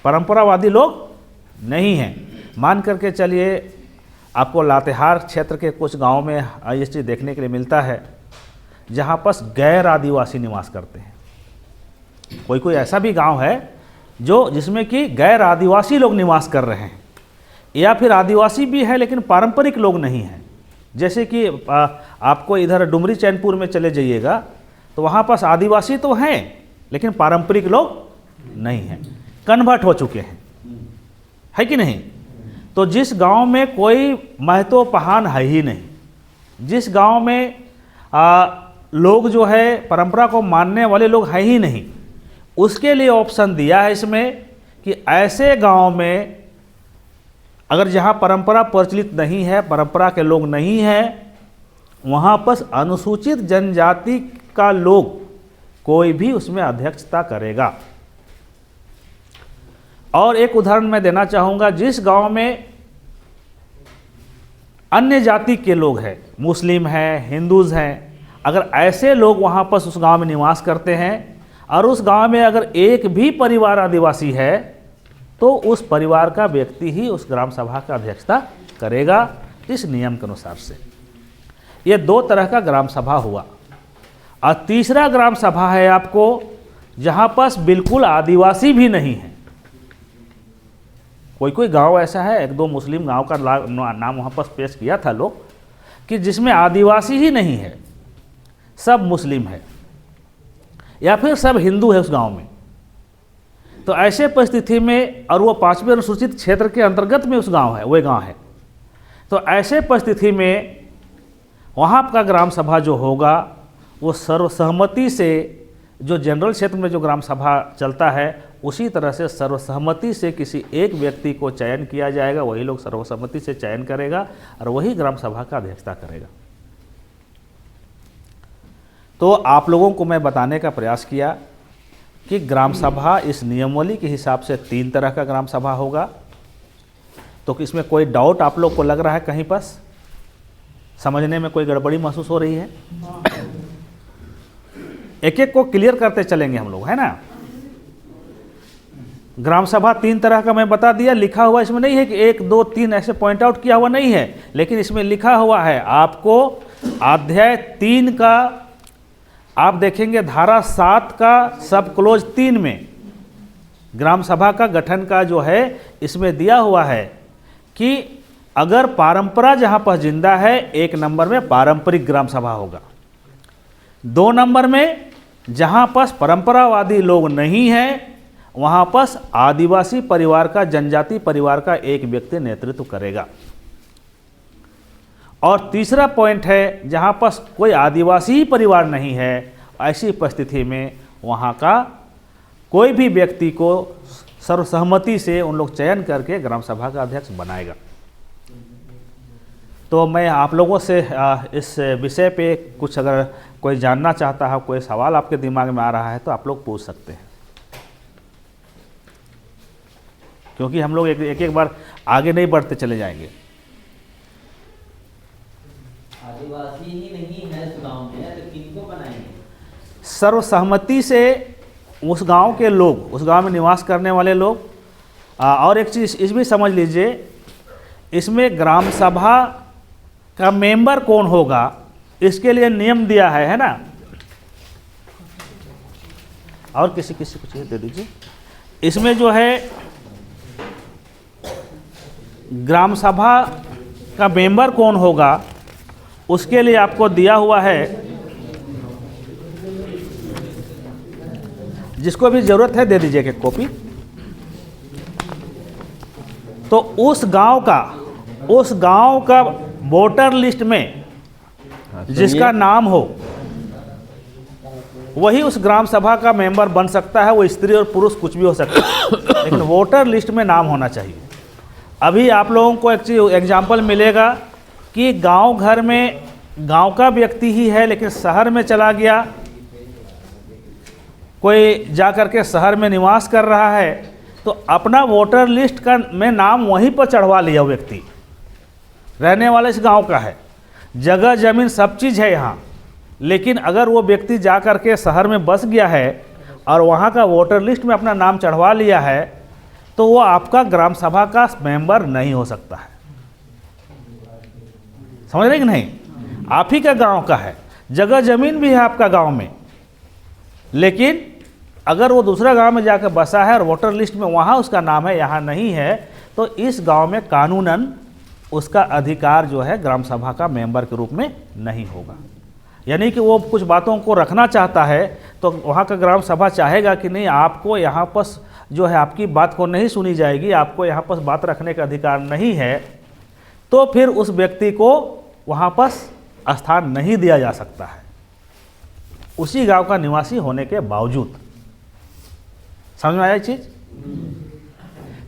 A: परंपरावादी लोग नहीं हैं। मान करके चलिए आपको लातेहार क्षेत्र के कुछ गांव में ये चीज़ देखने के लिए मिलता है जहाँ पर गैर आदिवासी निवास करते हैं। कोई कोई ऐसा भी गांव है जो जिसमें कि गैर आदिवासी लोग निवास कर रहे हैं, या फिर आदिवासी भी है लेकिन पारंपरिक लोग नहीं हैं। जैसे कि आपको इधर डुमरी चैनपुर में चले जाइएगा तो वहाँ पास आदिवासी तो हैं लेकिन पारंपरिक लोग नहीं हैं, कन्वर्ट हो चुके हैं, है कि नहीं। तो जिस गांव में कोई महतो पहान है ही नहीं, जिस गांव में लोग जो है परंपरा को मानने वाले लोग हैं ही नहीं, उसके लिए ऑप्शन दिया है इसमें कि ऐसे गांव में अगर जहां परंपरा प्रचलित नहीं है, परंपरा के लोग नहीं हैं, वहां पर अनुसूचित जनजाति का लोग कोई भी उसमें अध्यक्षता करेगा। और एक उदाहरण मैं देना चाहूँगा, जिस गांव में अन्य जाति के लोग हैं, मुस्लिम हैं, हिंदूज़ हैं, अगर ऐसे लोग वहाँ पर उस गांव में निवास करते हैं और उस गांव में अगर एक भी परिवार आदिवासी है तो उस परिवार का व्यक्ति ही उस ग्राम सभा का अध्यक्षता करेगा इस नियम के अनुसार से। ये 2 तरह का ग्राम सभा हुआ। और तीसरा ग्राम सभा है आपको जहाँ पर बिल्कुल आदिवासी भी नहीं है। कोई कोई गांव ऐसा है, 1-2 मुस्लिम गांव का नाम वहाँ पर पेश किया था लोग, कि जिसमें आदिवासी ही नहीं है, सब मुस्लिम है या फिर सब हिंदू है उस गांव में। तो ऐसे परिस्थिति में, और वो 5वें अनुसूचित क्षेत्र के अंतर्गत में उस गांव है, वह गांव है, तो ऐसे परिस्थिति में वहाँ का ग्राम सभा जो होगा वो सर्वसहमति से, जो जनरल क्षेत्र में जो ग्राम सभा चलता है उसी तरह से सर्वसहमति से किसी एक व्यक्ति को चयन किया जाएगा, वही लोग सर्वसम्मति से चयन करेगा और वही ग्राम सभा का अध्यक्षता करेगा। तो आप लोगों को मैं बताने का प्रयास किया कि ग्राम सभा इस नियमावली के हिसाब से 3 तरह का ग्राम सभा होगा। तो इसमें कोई डाउट आप लोग को लग रहा है कहीं पर? समझने में कोई गड़बड़ी महसूस हो रही है? एक एक को क्लियर करते चलेंगे हम लोग, है ना। ग्राम सभा 3 तरह का मैं बता दिया, लिखा हुआ इसमें नहीं है कि 1 2 3 ऐसे पॉइंट आउट किया हुआ नहीं है, लेकिन इसमें लिखा हुआ है आपको अध्याय 3 का, आप देखेंगे धारा 7 का सब क्लोज 3 में ग्राम सभा का गठन का जो है इसमें दिया हुआ है कि अगर परंपरा जहां पर जिंदा है, 1 नंबर में पारंपरिक ग्राम सभा होगा, 2 नंबर में जहां पर परंपरावादी लोग नहीं हैं वहां पर आदिवासी परिवार का, जनजाति परिवार का एक व्यक्ति नेतृत्व करेगा, और तीसरा पॉइंट है जहां पर कोई आदिवासी परिवार नहीं है, ऐसी परिस्थिति में वहां का कोई भी व्यक्ति को सर्वसहमति से उन लोग चयन करके ग्राम सभा का अध्यक्ष बनाएगा। तो मैं आप लोगों से इस विषय पे कुछ अगर कोई जानना चाहता है, कोई सवाल आपके दिमाग में आ रहा है तो आप लोग पूछ सकते हैं, क्योंकि हम लोग एक बार आगे नहीं बढ़ते चले जाएंगे।
C: आदिवासी ही नहीं है इस गांव में तो किनको बनाएंगे?
A: सर्वसहमति से उस गांव के लोग, उस गांव में निवास करने वाले लोग। और एक चीज़ इस भी समझ लीजिए, इसमें ग्राम सभा का मेंबर कौन होगा इसके लिए नियम दिया है ना। और किसी को चाहिए दे दीजिए। इसमें जो है ग्राम सभा का मेंबर कौन होगा उसके लिए आपको दिया हुआ है, जिसको भी जरूरत है दे दीजिए एक कॉपी। तो उस गांव का वोटर लिस्ट में जिसका नाम हो वही उस ग्राम सभा का मेंबर बन सकता है। वो स्त्री और पुरुष कुछ भी हो सकता है, लेकिन वोटर लिस्ट में नाम होना चाहिए। अभी आप लोगों को एक चीज एग्जाम्पल मिलेगा कि गांव घर में गांव का व्यक्ति ही है, लेकिन शहर में चला गया, कोई जा कर के शहर में निवास कर रहा है, तो अपना वोटर लिस्ट का में नाम वहीं पर चढ़वा लिया। व्यक्ति रहने वाला इस गांव का है, जगह जमीन सब चीज़ है यहाँ, लेकिन अगर वो व्यक्ति जा कर के शहर में बस गया है और वहाँ का वोटर लिस्ट में अपना नाम चढ़वा लिया है, तो वो आपका ग्राम सभा का मेंबर नहीं हो सकता है। समझ रहे कि नहीं? आप ही का गांव का है, जगह जमीन भी है आपका गांव में, लेकिन अगर वो दूसरा गांव में जाकर बसा है और वोटर लिस्ट में वहाँ उसका नाम है, यहाँ नहीं है, तो इस गांव में कानूनन उसका अधिकार जो है ग्राम सभा का मेंबर के रूप में नहीं होगा। यानी कि वो कुछ बातों को रखना चाहता है तो वहाँ का ग्राम सभा चाहेगा कि नहीं, आपको यहाँ पर जो है आपकी बात को नहीं सुनी जाएगी, आपको यहाँ पर बात रखने का अधिकार नहीं है, तो फिर उस व्यक्ति को वहाँ पर स्थान नहीं दिया जा सकता है, उसी गांव का निवासी होने के बावजूद। समझ में आया चीज़?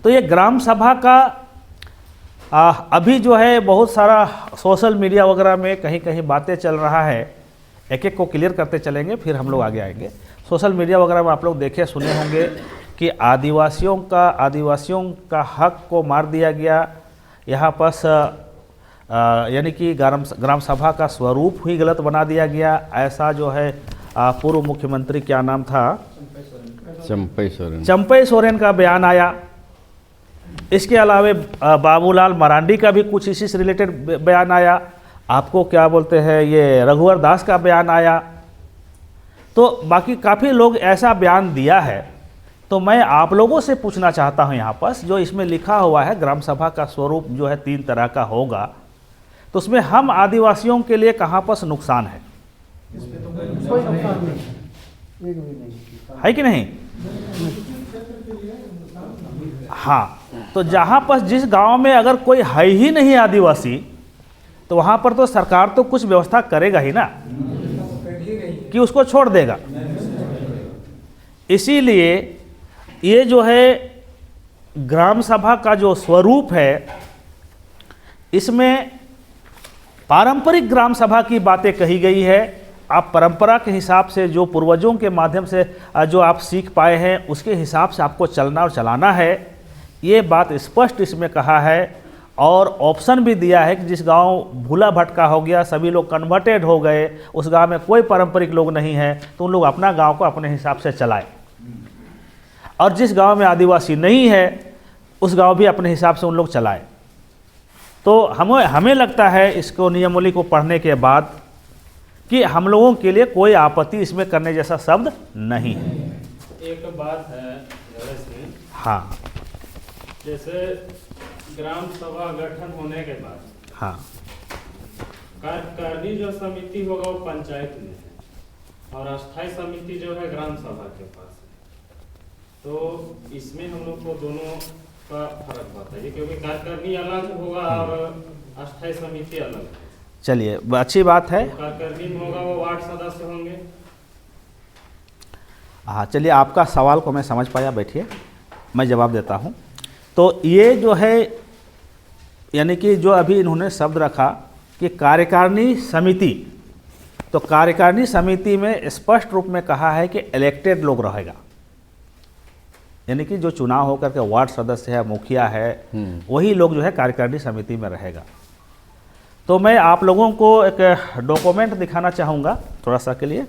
A: तो ये ग्राम सभा का अभी जो है बहुत सारा सोशल मीडिया वगैरह में कहीं कहीं बातें चल रहा है, एक एक को क्लियर करते चलेंगे फिर हम लोग आगे आएंगे। सोशल मीडिया वगैरह में आप लोग देखे सुने होंगे कि आदिवासियों का हक को मार दिया गया, यहाँ पर यानी कि ग्राम सभा का स्वरूप ही गलत बना दिया गया, ऐसा जो है पूर्व मुख्यमंत्री क्या नाम था, चंपई सोरेन का बयान आया। इसके अलावा बाबूलाल मरांडी का भी कुछ इसी से रिलेटेड बयान आया। आपको क्या बोलते हैं, ये रघुवर दास का बयान आया। तो बाकी काफ़ी लोग ऐसा बयान दिया है। तो मैं आप लोगों से पूछना चाहता हूं, यहाँ पर जो इसमें लिखा हुआ है ग्राम सभा का स्वरूप जो है 3 तरह का होगा, तो उसमें हम आदिवासियों के लिए कहाँ पर नुकसान है? है कि नहीं? हाँ, तो जहाँ पर जिस गांव में अगर कोई है ही नहीं आदिवासी, तो वहाँ पर तो सरकार तो कुछ व्यवस्था करेगा ही ना, कि उसको छोड़ देगा। इसीलिए ये जो है ग्राम सभा का जो स्वरूप है, इसमें पारंपरिक ग्राम सभा की बातें कही गई है। आप परंपरा के हिसाब से, जो पूर्वजों के माध्यम से जो आप सीख पाए हैं, उसके हिसाब से आपको चलना और चलाना है, ये बात स्पष्ट इसमें कहा है। और ऑप्शन भी दिया है कि जिस गांव भूला भटका हो गया, सभी लोग कन्वर्टेड हो गए, उस गांव में कोई पारंपरिक लोग नहीं है, तो उन लोग अपना गांव को अपने हिसाब से चलाए, और जिस गांव में आदिवासी नहीं है उस गांव भी अपने हिसाब से उन लोग चलाए। तो हमें लगता है इसको नियमावली को पढ़ने के बाद कि हम लोगों के लिए कोई आपत्ति इसमें करने जैसा शब्द नहीं है।
D: एक बात है नरेश सिंह,
A: हाँ
D: जैसे ग्राम सभा गठन होने के बाद
A: हाँ
D: कार्यकारिणी जो समिति होगा वो पंचायत में है और अस्थायी समिति जो है ग्राम सभा के पास है। तो इसमें हम लोग को दोनों का फर्क बताइए, क्योंकि कार्यकारिणी अलग होगा और अस्थायी समिति अलग है।
A: चलिए, अच्छी बात है।
D: कार्यकारिणी में होगा वो वार्ड सदस्य होंगे।
A: हाँ चलिए, आपका सवाल को मैं समझ पाया, बैठिए मैं जवाब देता हूँ। तो ये जो है, यानी कि जो अभी इन्होंने शब्द रखा कि कार्यकारिणी समिति, तो कार्यकारिणी समिति में स्पष्ट रूप में कहा है कि इलेक्टेड लोग रहेगा, यानी कि जो चुनाव होकर के वार्ड सदस्य है, मुखिया है, वही लोग जो है कार्यकारिणी समिति में रहेगा। तो मैं आप लोगों को एक डॉक्यूमेंट दिखाना चाहूँगा थोड़ा सा के लिए,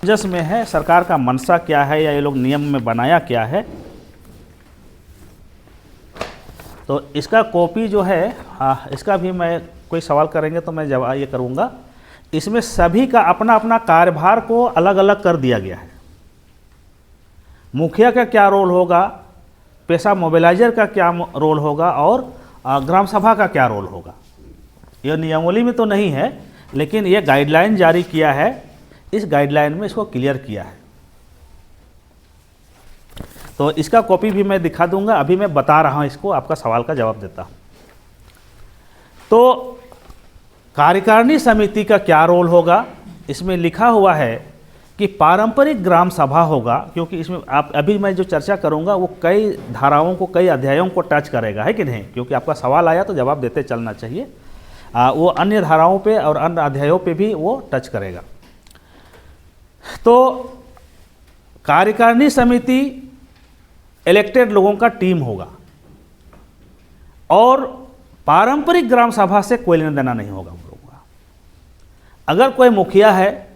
A: जिसमें है सरकार का मंशा क्या है या ये लोग नियम में बनाया क्या है। तो इसका कॉपी जो है, इसका भी मैं कोई सवाल करेंगे तो मैं जवाब ये करूँगा। इसमें सभी का अपना अपना कार्यभार को अलग अलग कर दिया गया है। मुखिया का क्या रोल होगा, पेशा मोबिलाइजर का क्या रोल होगा, और ग्राम सभा का क्या रोल होगा। यह नियमावली में तो नहीं है, लेकिन ये गाइडलाइन जारी किया है, इस गाइडलाइन में इसको क्लियर किया है। तो इसका कॉपी भी मैं दिखा दूंगा, अभी मैं बता रहा हूं इसको, आपका सवाल का जवाब देता हूं। तो कार्यकारिणी समिति का क्या रोल होगा, इसमें लिखा हुआ है कि पारंपरिक ग्राम सभा होगा, क्योंकि इसमें आप अभी मैं जो चर्चा करूंगा वो कई धाराओं को, कई अध्यायों को टच करेगा, है कि नहीं, क्योंकि आपका सवाल आया तो जवाब देते चलना चाहिए। वो अन्य धाराओं पे और अन्य अध्यायों पे भी वो टच करेगा। तो कार्यकारिणी समिति इलेक्टेड लोगों का टीम होगा और पारंपरिक ग्राम सभा से कोई लेना देना नहीं होगा हम लोगों का। अगर कोई मुखिया है,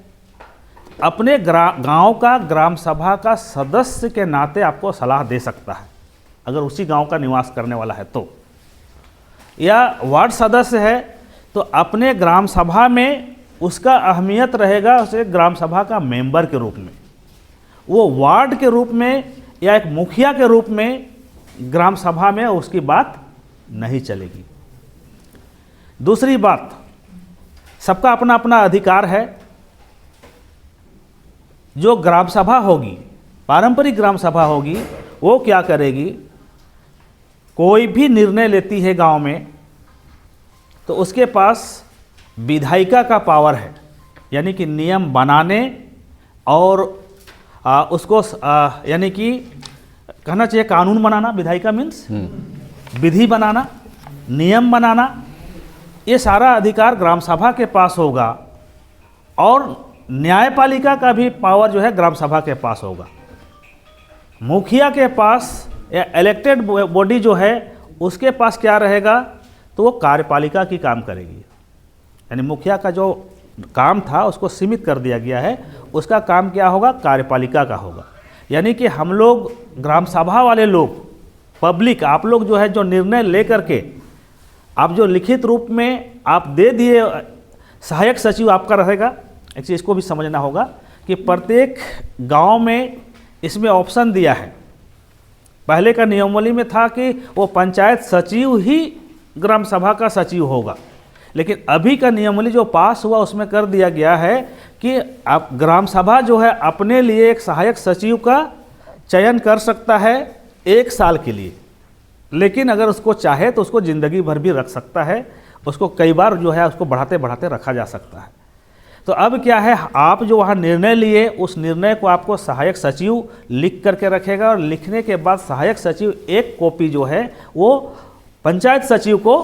A: अपने गांव का ग्राम सभा का सदस्य के नाते आपको सलाह दे सकता है, अगर उसी गांव का निवास करने वाला है तो, या वार्ड सदस्य है तो अपने ग्राम सभा में उसका अहमियत रहेगा, उसे ग्राम सभा का मेंबर के रूप में, वो वार्ड के रूप में या एक मुखिया के रूप में ग्राम सभा में उसकी बात नहीं चलेगी। दूसरी बात, सबका अपना अपना अधिकार है। जो ग्राम सभा होगी, पारंपरिक ग्राम सभा होगी, वो क्या करेगी, कोई भी निर्णय लेती है गांव में तो उसके पास विधायिका का पावर है, यानी कि नियम बनाने और उसको यानी कि कहना चाहिए कानून बनाना। विधायिका मीन्स विधि बनाना, नियम बनाना, ये सारा अधिकार ग्राम सभा के पास होगा। और न्यायपालिका का भी पावर जो है ग्राम सभा के पास होगा। मुखिया के पास या इलेक्टेड बॉडी जो है उसके पास क्या रहेगा, तो वो कार्यपालिका की काम करेगी। यानी मुखिया का जो काम था उसको सीमित कर दिया गया है, उसका काम क्या होगा, कार्यपालिका का होगा। यानी कि हम लोग ग्राम सभा वाले लोग, पब्लिक, आप लोग जो है जो निर्णय ले करके आप जो लिखित रूप में आप दे दिए, सहायक सचिव आपका रहेगा। एक चीज़ इसको भी समझना होगा कि प्रत्येक गांव में इसमें ऑप्शन दिया है। पहले का नियमावली में था कि वो पंचायत सचिव ही ग्राम सभा का सचिव होगा, लेकिन अभी का नियमावली जो पास हुआ उसमें कर दिया गया है कि आप ग्राम सभा जो है अपने लिए एक सहायक सचिव का चयन कर सकता है 1 साल के लिए, लेकिन अगर उसको चाहे तो उसको ज़िंदगी भर भी रख सकता है, उसको कई बार जो है उसको बढ़ाते बढ़ाते रखा जा सकता है। तो अब क्या है, आप जो वहाँ निर्णय लिए उस निर्णय को आपको सहायक सचिव लिख करके रखेगा, और लिखने के बाद सहायक सचिव एक कॉपी जो है वो पंचायत सचिव को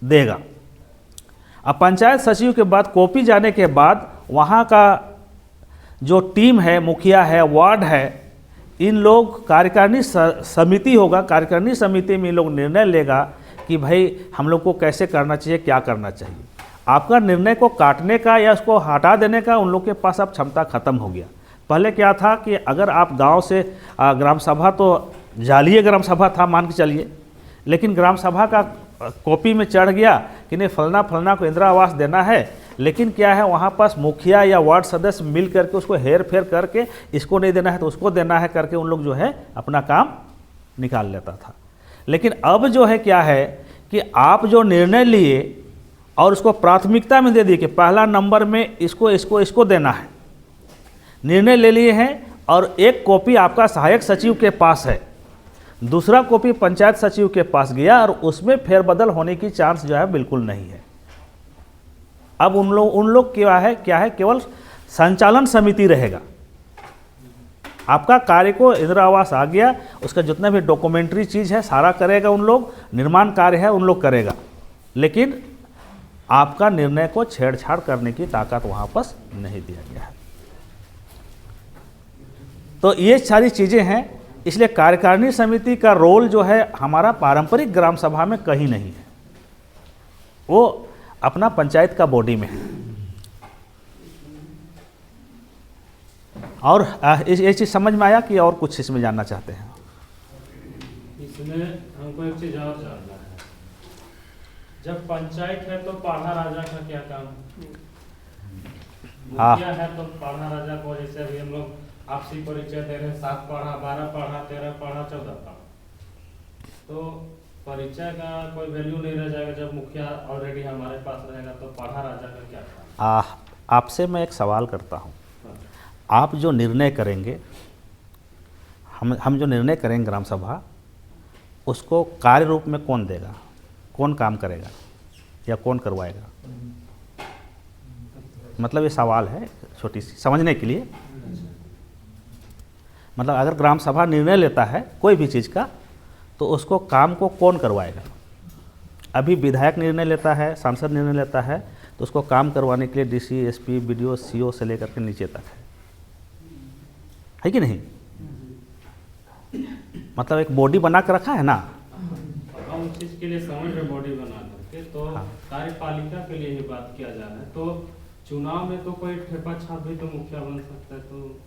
A: देगा। अब पंचायत सचिव के बाद कॉपी जाने के बाद वहाँ का जो टीम है, मुखिया है, वार्ड है, इन लोग कार्यकारिणी समिति होगा, कार्यकारिणी समिति में इन लोग निर्णय लेगा कि भाई हम लोग को कैसे करना चाहिए, क्या करना चाहिए। आपका निर्णय को काटने का या उसको हटा देने का उन लोग के पास अब क्षमता खत्म हो गया। पहले क्या था कि अगर आप गांव से ग्राम सभा तो जालीय ग्राम सभा था मान के चलिए, लेकिन ग्राम सभा का कॉपी में चढ़ गया कि नहीं फलना फलना को इंदिरा आवास देना है, लेकिन क्या है वहाँ पास मुखिया या वार्ड सदस्य मिल करके उसको हेर फेर करके इसको नहीं देना है तो उसको देना है करके उन लोग जो है अपना काम निकाल लेता था। लेकिन अब जो है क्या है कि आप जो निर्णय लिए और उसको प्राथमिकता में दे दिए कि पहला नंबर में इसको इसको इसको देना है, निर्णय ले लिए हैं और एक कॉपी आपका सहायक सचिव के पास है, दूसरा कॉपी पंचायत सचिव के पास गया और उसमें फेरबदल होने की चांस जो है बिल्कुल नहीं है। अब उन लोग क्या है केवल संचालन समिति रहेगा। आपका कार्य को इंदिरा आवास आ गया, उसका जितना भी डॉक्यूमेंट्री चीज़ है सारा करेगा उन लोग, निर्माण कार्य है उन लोग करेगा, लेकिन आपका निर्णय को छेड़छाड़ करने की ताकत वहाँ पर नहीं दिया गया है। तो ये सारी चीज़ें हैं, इसलिए कार्यकारिणी समिति का रोल जो है हमारा पारंपरिक ग्राम सभा में कहीं नहीं है, वो अपना पंचायत का बॉडी में है। और ये चीज़ समझ में आया कि और कुछ इसमें जानना चाहते हैं?
D: इसमें हमको एक चीज और जानना है, जब पंचायत है तो पाढ़ा राजा का क्या काम? मुखिया है तो पाढ़ा राजा को, जैसे अभी हम लोग आपसी परिचय दे रहे हैं 7 पाढ़ा 12 पाढ़ा 13 पाढ़ा 14 पाढ़ा, तो परिचय का कोई वैल्यू नहीं रह जाएगा जब मुखिया ऑलरेडी हमारे पास रहेगा, तो पाढ़ा राजा का क्या काम?
A: आपसे मैं एक सवाल करता हूँ, आप जो निर्णय करेंगे, हम जो निर्णय करेंगे ग्राम सभा, उसको कार्य रूप में कौन देगा, कौन काम करेगा या कौन करवाएगा? मतलब ये सवाल है छोटी सी समझने के लिए। मतलब अगर ग्राम सभा निर्णय लेता है कोई भी चीज़ का तो उसको काम को कौन करवाएगा? अभी विधायक निर्णय लेता है, सांसद निर्णय लेता है, तो उसको काम करवाने के लिए डीसी, एसपी, बीडीओ, सीओ से लेकर के नीचे तक है कि नहीं? मतलब एक बॉडी बना कर रखा है ना।
D: हम उस चीज के लिए समझ रहे बॉडी बना करके, तो कार्यपालिका के लिए ही बात किया जा रहा है, तो चुनाव में तो कोई ठेपा छाप भी तो मुखिया बन सकता है, तो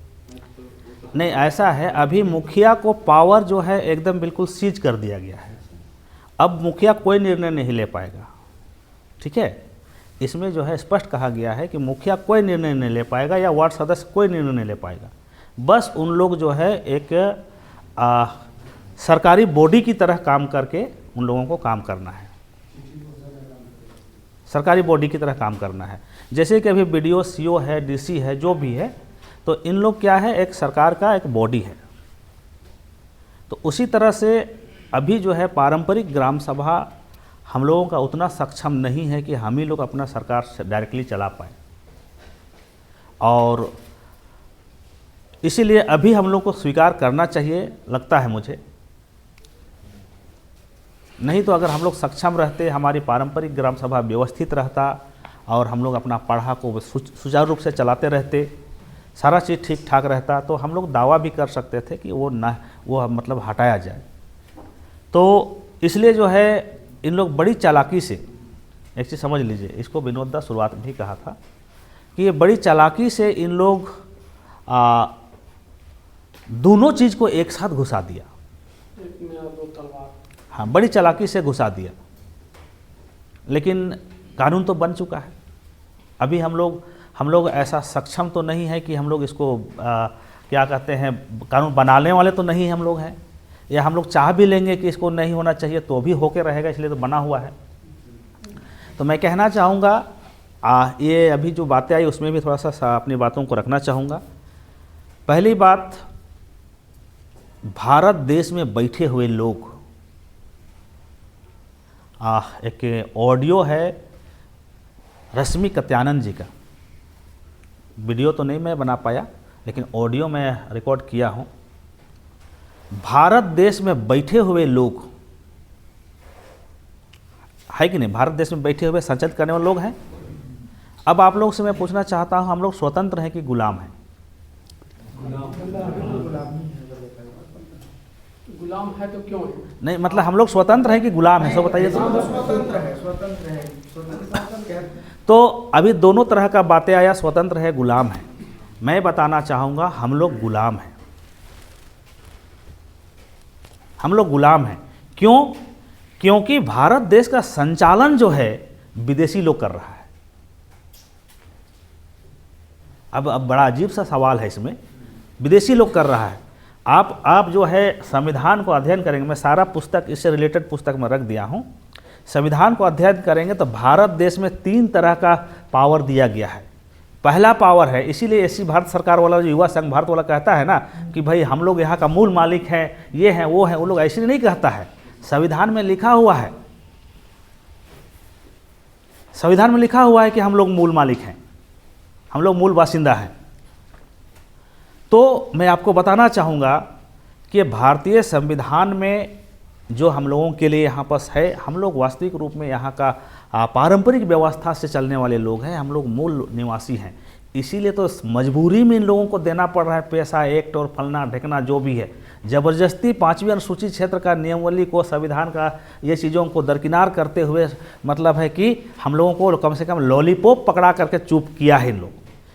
A: नहीं ऐसा है, अभी मुखिया को पावर जो है एकदम बिल्कुल सीज कर दिया गया है। अब मुखिया कोई निर्णय नहीं ले पाएगा, ठीक है। इसमें जो है स्पष्ट कहा गया है कि मुखिया कोई निर्णय नहीं ले पाएगा या वार्ड सदस्य कोई निर्णय नहीं ले पाएगा। बस उन लोग जो है एक सरकारी बॉडी की तरह काम करके उन लोगों को काम करना है, सरकारी बॉडी की तरह काम करना है। जैसे कि अभी बीडीओ, सीओ है, डीसी है, जो भी है, तो इन लोग क्या है एक सरकार का एक बॉडी है। तो उसी तरह से अभी जो है पारंपरिक ग्राम सभा हम लोगों का उतना सक्षम नहीं है कि हम ही लोग अपना सरकार डायरेक्टली चला पाए, और इसीलिए अभी हम लोग को स्वीकार करना चाहिए, लगता है मुझे। नहीं तो अगर हम लोग सक्षम रहते, हमारी पारंपरिक ग्राम सभा व्यवस्थित रहता और हम लोग अपना पढ़ा को सुचारू रूप से चलाते रहते, सारा चीज़ ठीक ठाक रहता, तो हम लोग दावा भी कर सकते थे कि वो मतलब हटाया जाए। तो इसलिए जो है इन लोग बड़ी चालाकी से, एक चीज़ समझ लीजिए, इसको विनोद दा शुरुआत में ही कहा था कि ये बड़ी चालाकी से इन लोग दोनों चीज़ को एक साथ घुसा दिया।
E: एक में और 2 तलवार।
A: हाँ, बड़ी चालाकी से घुसा दिया, लेकिन कानून तो बन चुका है। अभी हम लोग ऐसा सक्षम तो नहीं है कि हम लोग इसको क्या कहते हैं, कानून बनाने वाले तो नहीं हम लोग हैं, या हम लोग चाह भी लेंगे कि इसको नहीं होना चाहिए तो भी होके रहेगा, इसलिए तो बना हुआ है। तो मैं कहना चाहूँगा ये अभी जो बातें आई उसमें भी थोड़ा सा अपनी बातों को रखना चाहूँगा। पहली बात, भारत देश में बैठे हुए लोग, एक ऑडियो है रश्मि कत्यानंद जी का, वीडियो तो नहीं मैं बना पाया लेकिन ऑडियो मैं रिकॉर्ड किया हूँ। भारत देश में बैठे हुए लोग है कि नहीं, भारत देश में बैठे हुए संचालित करने वाले लोग हैं। अब आप लोग से मैं पूछना चाहता हूँ, हम लोग स्वतंत्र हैं कि गुलाम हैं?
E: गुलाम है तो क्यों है?
A: नहीं मतलब हम लोग स्वतंत्र हैं कि गुलाम हैं, सो बताइए तो।
F: स्वतंत्र है स्वतंत्र शासन कह
A: तो अभी दोनों तरह का बातें आया, स्वतंत्र है गुलाम है। मैं बताना चाहूँगा हम लोग गुलाम हैं, हम लोग गुलाम हैं। क्यों? क्योंकि भारत देश का संचालन जो है विदेशी लोग कर रहा है। अब बड़ा अजीब सा सवाल है इसमें, विदेशी लोग कर रहा है। आप जो है संविधान को अध्ययन करेंगे, मैं सारा पुस्तक इससे रिलेटेड पुस्तक में रख दिया हूँ। संविधान को अध्ययन करेंगे तो भारत देश में 3 तरह का पावर दिया गया है। पहला पावर है, इसीलिए ऐसी भारत सरकार वाला जो युवा संघ भारत वाला कहता है ना कि भाई हम लोग यहाँ का मूल मालिक हैं, ये हैं वो हैं, वो लोग ऐसे नहीं कहता है। संविधान में लिखा हुआ है, संविधान में लिखा हुआ है कि हम लोग मूल मालिक हैं, हम लोग मूल बासिंदा हैं। तो मैं आपको बताना चाहूँगा कि भारतीय संविधान में जो हम लोगों के लिए यहाँ पर है, हम लोग वास्तविक रूप में यहाँ का पारंपरिक व्यवस्था से चलने वाले लोग हैं, हम लोग मूल निवासी हैं। इसीलिए तो मजबूरी में इन लोगों को देना पड़ रहा है पैसा एक्ट और फलना ढकना जो भी है। ज़बरदस्ती 5वीं अनुसूचित क्षेत्र का नियमावली को, संविधान का ये चीज़ों को दरकिनार करते हुए मतलब है कि हम लोगों को कम से कम लॉलीपॉप पकड़ा करके चुप किया है इन लोग,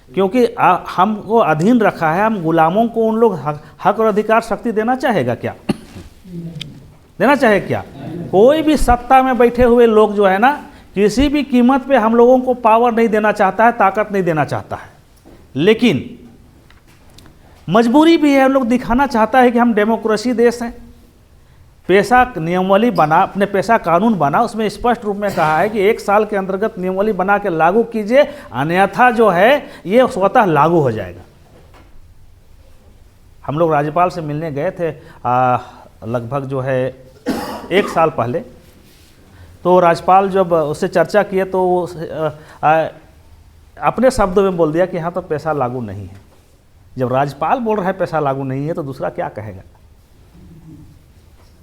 A: क्योंकि हमको अधीन रखा है। हम गुलामों को उन लोग हक और अधिकार शक्ति देना चाहेगा क्या? देना चाहे क्या? कोई भी सत्ता में बैठे हुए लोग जो है ना, किसी भी कीमत पे हम लोगों को पावर नहीं देना चाहता है, ताकत नहीं देना चाहता है। लेकिन मजबूरी भी है, हम लोग दिखाना चाहता है कि हम डेमोक्रेसी देश हैं। पेशा नियमावली बना, अपने पेशा कानून बना, उसमें स्पष्ट रूप में कहा है कि 1 साल के अंतर्गत नियमावली बना के लागू कीजिए, अन्यथा जो है ये स्वतः लागू हो जाएगा। हम लोग राज्यपाल से मिलने गए थे लगभग जो है 1 साल पहले, तो राज्यपाल जब उससे चर्चा किए तो वो अपने शब्दों में बोल दिया कि यहाँ तो पैसा लागू नहीं है। जब राज्यपाल बोल रहा है पैसा लागू नहीं है तो दूसरा क्या कहेगा?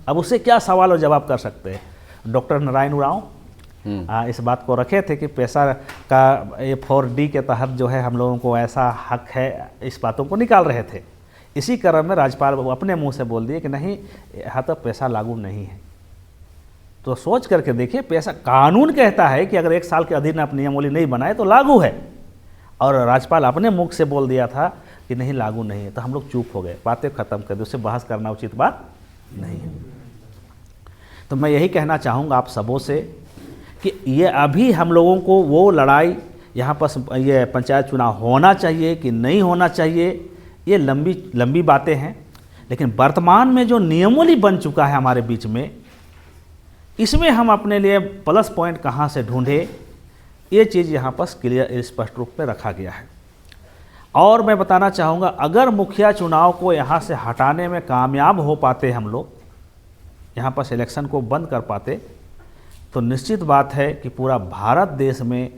A: अब उससे क्या सवाल और जवाब कर सकते हैं। डॉक्टर नारायण उरांव इस बात को रखे थे कि पैसा का ये 4D के तहत जो है हम लोगों को ऐसा हक है, इस बातों को निकाल रहे थे। इसी क्रम में राज्यपाल अपने मुंह से बोल दिए कि नहीं, यहाँ तो पैसा लागू नहीं है। तो सोच करके देखिए, पैसा कानून कहता है कि अगर 1 साल के अधीन आप नियमावली नहीं बनाए तो लागू है, और राज्यपाल अपने मुख से बोल दिया था कि नहीं लागू नहीं है। तो हम लोग चुप हो गए, बातें खत्म कर दी, उससे बहस करना उचित बात नहीं है। तो मैं यही कहना चाहूँगा आप सबों से कि ये अभी हम लोगों को वो लड़ाई, यहाँ पर ये पंचायत चुनाव होना चाहिए कि नहीं होना चाहिए, ये लंबी बातें हैं। लेकिन वर्तमान में जो नियमावली बन चुका है हमारे बीच में, इसमें हम अपने लिए प्लस पॉइंट कहाँ से ढूंढे, ये चीज़ यहाँ पर क्लियर स्पष्ट रूप में रखा गया है। और मैं बताना चाहूँगा, अगर मुखिया चुनाव को यहाँ से हटाने में कामयाब हो पाते हम लोग, यहाँ पर इलेक्शन को बंद कर पाते, तो निश्चित बात है कि पूरा भारत देश में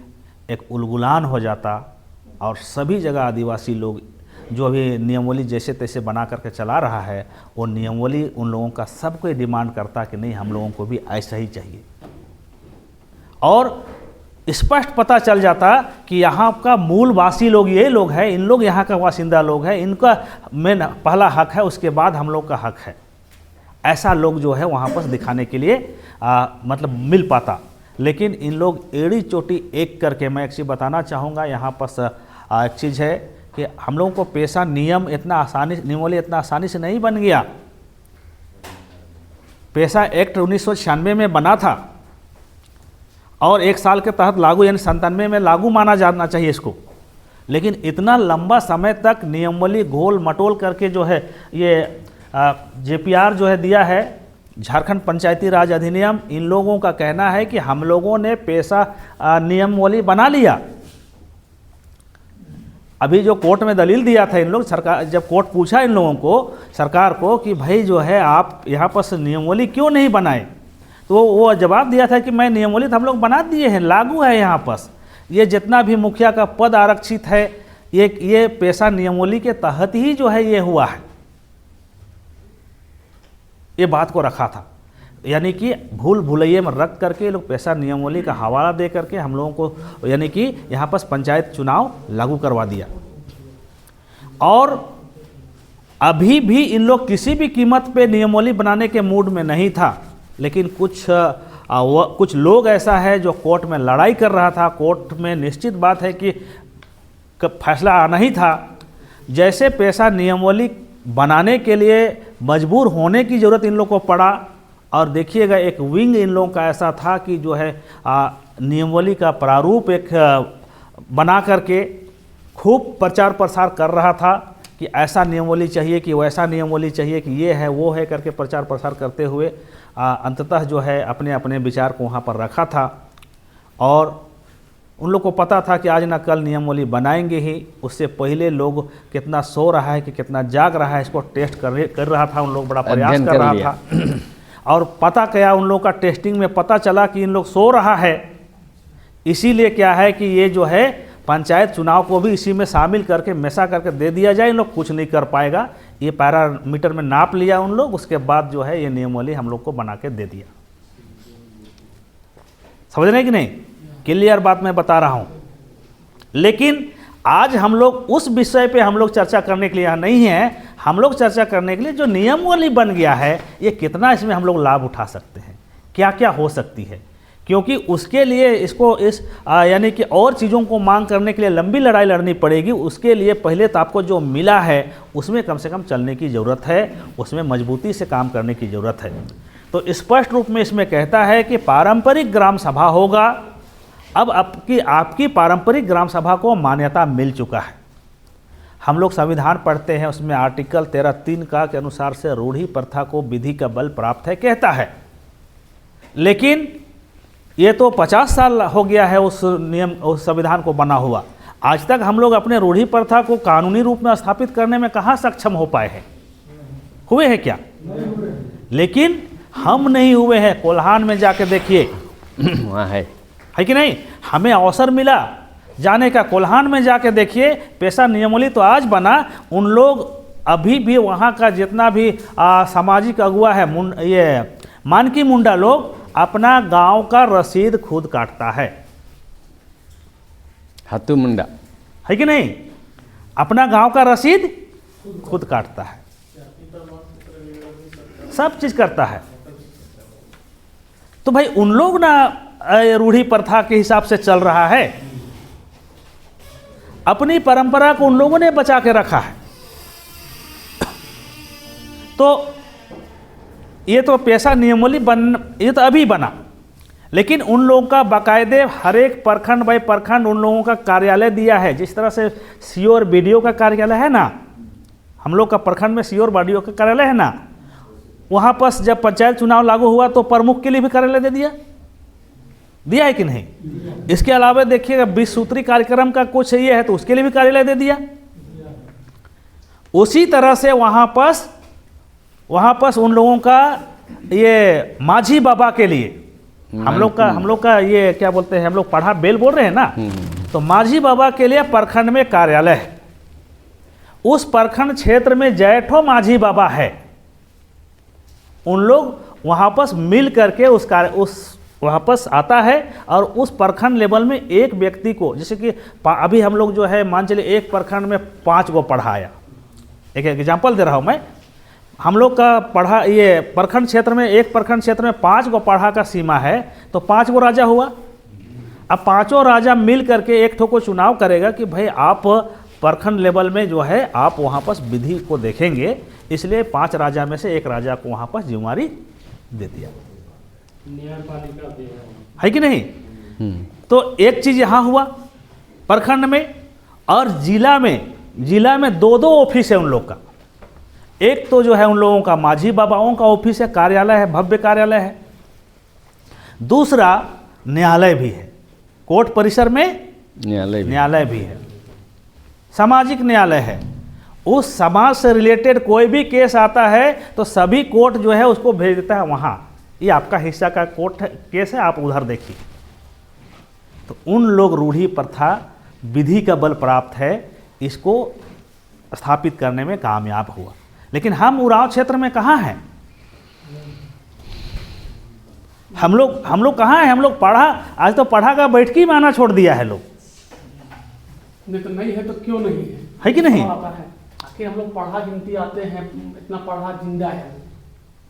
A: एक उलगुलान हो जाता और सभी जगह आदिवासी लोग जो अभी नियमावली जैसे तैसे बना करके चला रहा है, वो नियमावली उन लोगों का सब कोई डिमांड करता कि नहीं, हम लोगों को भी ऐसा ही चाहिए। और स्पष्ट पता चल जाता कि यहाँ का मूलवासी लोग ये लोग हैं, इन लोग यहाँ का बासिंदा लोग हैं, इनका मेन पहला हक है, उसके बाद हम लोग का हक है। ऐसा लोग जो है वहाँ पर दिखाने के लिए मतलब मिल पाता। लेकिन इन लोग एड़ी चोटी एक करके, मैं एक चीज़ बताना चाहूँगा यहाँ पर एक चीज़ है कि हम लोगों को पेशा नियमावली इतना आसानी से नहीं बन गया। पेशा एक्ट 1996 में बना था और 1 साल के तहत लागू, यानी 97 में लागू माना जाना चाहिए इसको। लेकिन इतना लंबा समय तक नियमावली गोल मटोल करके जो है ये JPR जो है दिया है, झारखंड पंचायती राज अधिनियम, इन लोगों का कहना है कि हम लोगों ने पेशा नियमावली बना लिया। अभी जो कोर्ट में दलील दिया था इन लोग, सरकार जब कोर्ट पूछा इन लोगों को, सरकार को, कि भाई जो है आप यहाँ पर नियमावली क्यों नहीं बनाए, तो वो जवाब दिया था कि मैं नियमावली तो हम लोग बना दिए हैं, लागू है यहाँ पर। ये जितना भी मुखिया का पद आरक्षित है, ये पेशा नियमावली के तहत ही जो है ये हुआ है, ये बात को रखा था। यानी कि भूल भुलैये में रख करके ये लोग पेशा नियमावली का हवाला दे करके हम लोगों को, यानी कि यहाँ पर पंचायत चुनाव लागू करवा दिया। और अभी भी इन लोग किसी भी कीमत पे नियमावली बनाने के मूड में नहीं था, लेकिन कुछ लोग ऐसा है जो कोर्ट में लड़ाई कर रहा था। कोर्ट में निश्चित बात है कि फैसला आना ही था। जैसे पेशा नियमावली बनाने के लिए मजबूर होने की ज़रूरत इन लोगों को पड़ा। और देखिएगा एक विंग इन लोगों का ऐसा था कि जो है नियमावली का प्रारूप एक बना करके खूब प्रचार प्रसार कर रहा था कि ऐसा नियमावली चाहिए, कि वैसा नियमावली चाहिए, कि ये है वो है करके प्रचार प्रसार करते हुए अंततः जो है अपने अपने विचार को वहाँ पर रखा था। और उन लोग को पता था कि आज ना कल नियमावली बनाएंगे ही। उससे पहले लोग कितना सो रहा है कि कितना जाग रहा है, इसको टेस्ट कर रहा था। उन लोग बड़ा प्रयास कर रहा था। और पता क्या, उन लोग का टेस्टिंग में पता चला कि इन लोग सो रहा है। इसीलिए क्या है कि ये जो है पंचायत चुनाव को भी इसी में शामिल करके मेसा करके दे दिया जाए। इन लोग कुछ नहीं कर पाएगा। ये पैरामीटर में नाप लिया उन लोग, उसके बाद जो है ये नियमावली हम लोग को बना के दे दिया। समझ रहे हैं कि नहीं? क्लियर बात मैं बता रहा हूँ। लेकिन आज हम लोग उस विषय पे हम लोग चर्चा करने के लिए यहाँ नहीं है। हम लोग चर्चा करने के लिए जो नियमावली बन गया है, ये कितना इसमें हम लोग लाभ उठा सकते हैं, क्या क्या हो सकती है। क्योंकि उसके लिए इसको यानी कि और चीज़ों को मांग करने के लिए लंबी लड़ाई लड़नी पड़ेगी। उसके लिए पहले तो आपको जो मिला है उसमें कम से कम चलने की ज़रूरत है, उसमें मजबूती से काम करने की ज़रूरत है। तो स्पष्ट रूप में इसमें कहता है कि पारंपरिक ग्राम सभा होगा। अब आपकी पारंपरिक ग्राम सभा को मान्यता मिल चुका है। हम लोग संविधान पढ़ते हैं, उसमें आर्टिकल 13(3) का के अनुसार से रूढ़ी प्रथा को विधि का बल प्राप्त है कहता है। लेकिन ये तो 50 साल हो गया है उस संविधान को बना हुआ। आज तक हम लोग अपने रूढ़ी प्रथा को कानूनी रूप में स्थापित करने में कहाँ सक्षम हो पाए हैं? हुए हैं क्या? लेकिन हम नहीं हुए हैं। कोल्हान में जाके देखिए,
B: वहाँ है
A: कि नहीं? हमें अवसर मिला जाने का। कोल्हान में जाके देखिए, पेशा नियमावली तो आज बना। उन लोग अभी भी वहाँ का जितना भी सामाजिक अगुआ है, ये मानकी मुंडा लोग अपना गांव का रसीद खुद काटता है।
B: हाथू मुंडा
A: है कि नहीं? अपना गांव का रसीद खुद काटता है, सब चीज करता है। तो भाई उन लोग ना रूढ़ी प्रथा के हिसाब से चल रहा है। अपनी परंपरा को उन लोगों ने बचा के रखा है। तो ये तो पेशा नियमावली ये तो अभी बना, लेकिन उन लोगों का बाकायदे हर एक प्रखंड बाई प्रखंड उन लोगों का कार्यालय दिया है। जिस तरह से सीओ और बीडीओ का कार्यालय है ना, हम लोग का प्रखंड में सीओ और बीडीओ का कार्यालय है ना, वहाँ पर जब पंचायत चुनाव लागू हुआ तो प्रमुख के लिए भी कार्यालय दे दिया है कि नहीं? इसके अलावा देखिएगा 20 सूत्री कार्यक्रम का कुछ ये है तो उसके लिए भी कार्यालय दे दिया। उसी तरह से वहाँ पर उन लोगों का ये माझी बाबा के लिए हम लोग का ये क्या बोलते हैं, हम लोग पढ़ा बेल बोल रहे हैं ना, तो माझी बाबा के लिए प्रखंड में कार्यालय है। उस प्रखंड क्षेत्र में जैठो माझी बाबा है। उन लोग वहाँ पर मिल करके वहाँ पर आता है और उस प्रखंड लेवल में एक व्यक्ति को, जैसे कि अभी हम लोग जो है मान चलिए एक प्रखंड में 5 गो पढ़ाया। एक एग्जाम्पल दे रहा हूँ मैं। हम लोग का ये प्रखंड क्षेत्र में, एक प्रखंड क्षेत्र में 5 गो पढ़ा का सीमा है, तो 5 गो राजा हुआ। अब 5 राजा मिल करके एक ठो को चुनाव करेगा कि भाई आप प्रखंड लेवल में जो है आप वहाँ पर विधि को देखेंगे, इसलिए 5 राजा में से एक राजा को वहाँ पर जिम्मेवारी दे दिया।
E: न्यायपालिका भी
A: है कि नहीं? तो एक चीज यहाँ हुआ प्रखंड में। और जिला में 2 ऑफिस है उन लोग का। एक तो जो है उन लोगों का माझी बाबाओं का ऑफिस है, कार्यालय है, भव्य कार्यालय है। दूसरा न्यायालय भी है, कोर्ट परिसर में न्यायालय भी है, सामाजिक न्यायालय है। उस समाज से रिलेटेड कोई भी केस आता है तो सभी कोर्ट जो है उसको भेज देता है वहाँ, ये आपका हिस्सा का कोर्ट केस है, आप उधर देखिए। तो उन लोग रूढ़ी प्रथा विधि का बल प्राप्त है, इसको स्थापित करने में कामयाब हुआ। लेकिन हम उरांव क्षेत्र में कहाँ हैं? हम लोग कहाँ हैं? हम लोग आज तो पढ़ा का बैठकी में आना छोड़ दिया है लोग।
E: नहीं तो नहीं है तो क्यों नहीं है?
A: है कि नहीं?
E: कि हम लोग पढ़ा गिनती आते हैं, इतना पढ़ा जिंदा है,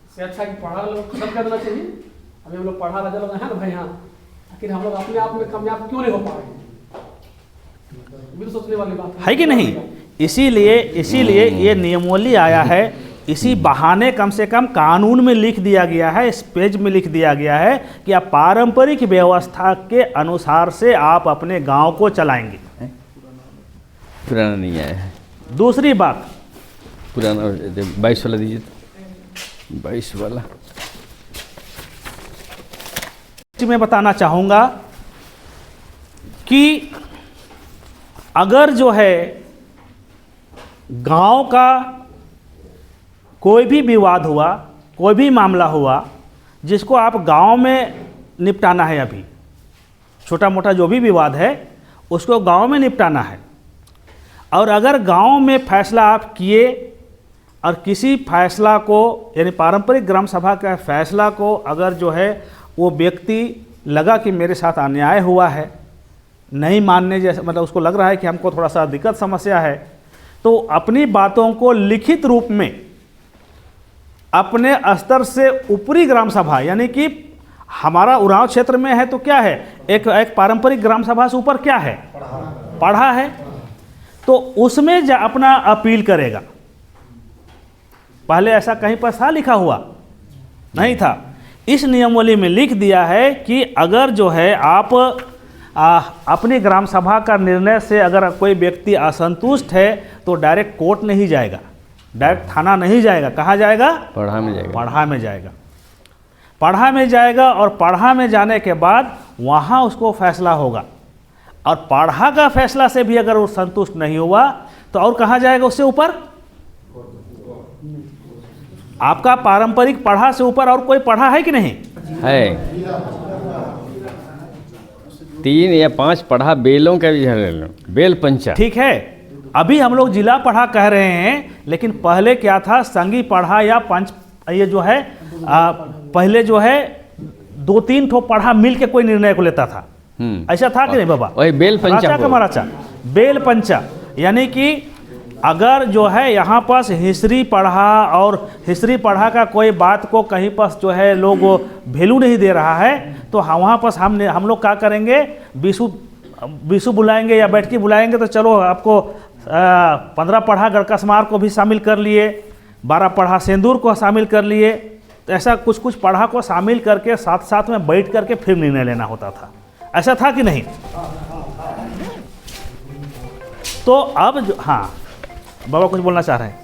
E: इससे अच्छा कि पढ़ा लोग खत्म कर देना चाहिए। अभी हम लोग पढ़ा रहे लोग हैं ना भाई, हाँ, लेकिन हम लोग अपने आप में कामयाब क्यों नहीं हो पा रहे हैं, भी तो सोचने वाली बात
A: है कि नहीं। इसीलिए ये नियमावली आया है, इसी बहाने कम से कम कानून में लिख दिया गया है, इस पेज में लिख दिया गया है कि आप पारंपरिक व्यवस्था के अनुसार से आप अपने गांव को चलाएंगे।
B: पुराना नहीं आया है।
A: दूसरी बात,
B: पुराना 22 वाला दीजिए, 22 वाला
A: मैं बताना चाहूँगा कि अगर जो है गांव का कोई भी विवाद हुआ, कोई भी मामला हुआ जिसको आप गांव में निपटाना है, अभी छोटा मोटा जो भी विवाद है उसको गांव में निपटाना है, और अगर गांव में फैसला आप किए और किसी फैसला को यानी पारंपरिक ग्राम सभा का फैसला को अगर जो है वो व्यक्ति लगा कि मेरे साथ अन्याय हुआ है, नहीं मानने जैसे मतलब उसको लग रहा है कि हमको थोड़ा सा दिक्कत समस्या है, तो अपनी बातों को लिखित रूप में अपने स्तर से ऊपरी ग्राम सभा, यानी कि हमारा उरांव क्षेत्र में है तो क्या है, एक पारंपरिक ग्राम सभा से ऊपर क्या है, पढ़ा है, तो उसमें अपना अपील करेगा। पहले ऐसा कहीं पर था लिखा हुआ नहीं था, इस नियमावली में लिख दिया है कि अगर जो है आप अपनी ग्राम सभा का निर्णय से अगर कोई व्यक्ति असंतुष्ट है तो डायरेक्ट कोर्ट नहीं जाएगा, डायरेक्ट थाना नहीं जाएगा, कहाँ जाएगा,
B: पढ़ा में जाएगा।
A: पढ़ा में जाएगा, पढ़ा में जाएगा, और पढ़ा में जाने के बाद वहाँ उसको फैसला होगा, और पढ़ा का फैसला से भी अगर वो संतुष्ट नहीं हुआ तो और कहाँ जाएगा, उससे ऊपर। आपका पारंपरिक पढ़ा से ऊपर और कोई पढ़ा है कि नहीं
B: है? 3 या 5 पढ़ा बेलों का भी है, बेल पंचा।
A: ठीक है, अभी हम लोग जिला पढ़ा कह रहे हैं, लेकिन पहले क्या था, संघी पढ़ा या पंच, ये जो है पहले जो है 2-3 ठो पढ़ा मिल के कोई निर्णय को लेता था। ऐसा था कि नहीं बाबा?
B: वही बेल पंचा
A: का मराचा, बेल पंचा, यानी कि अगर जो है यहाँ पास हिस्ट्री पढ़ा और हिस्ट्री पढ़ा का कोई बात को कहीं पास जो है लोग वैल्यू नहीं दे रहा है, तो वहाँ पास हम लोग क्या करेंगे, बीसू बुलाएंगे या बैठकी बुलाएंगे, तो चलो आपको 15 पढ़ा गढ़कसमार को भी शामिल कर लिए, 12 पढ़ा सेंदूर को शामिल कर लिए, तो ऐसा कुछ पढ़ा को शामिल करके साथ साथ में बैठ करके फिर निर्णय लेना होता था। ऐसा था कि नहीं? तो अब जो, हाँ बाबा कुछ बोलना चाह रहे हैं।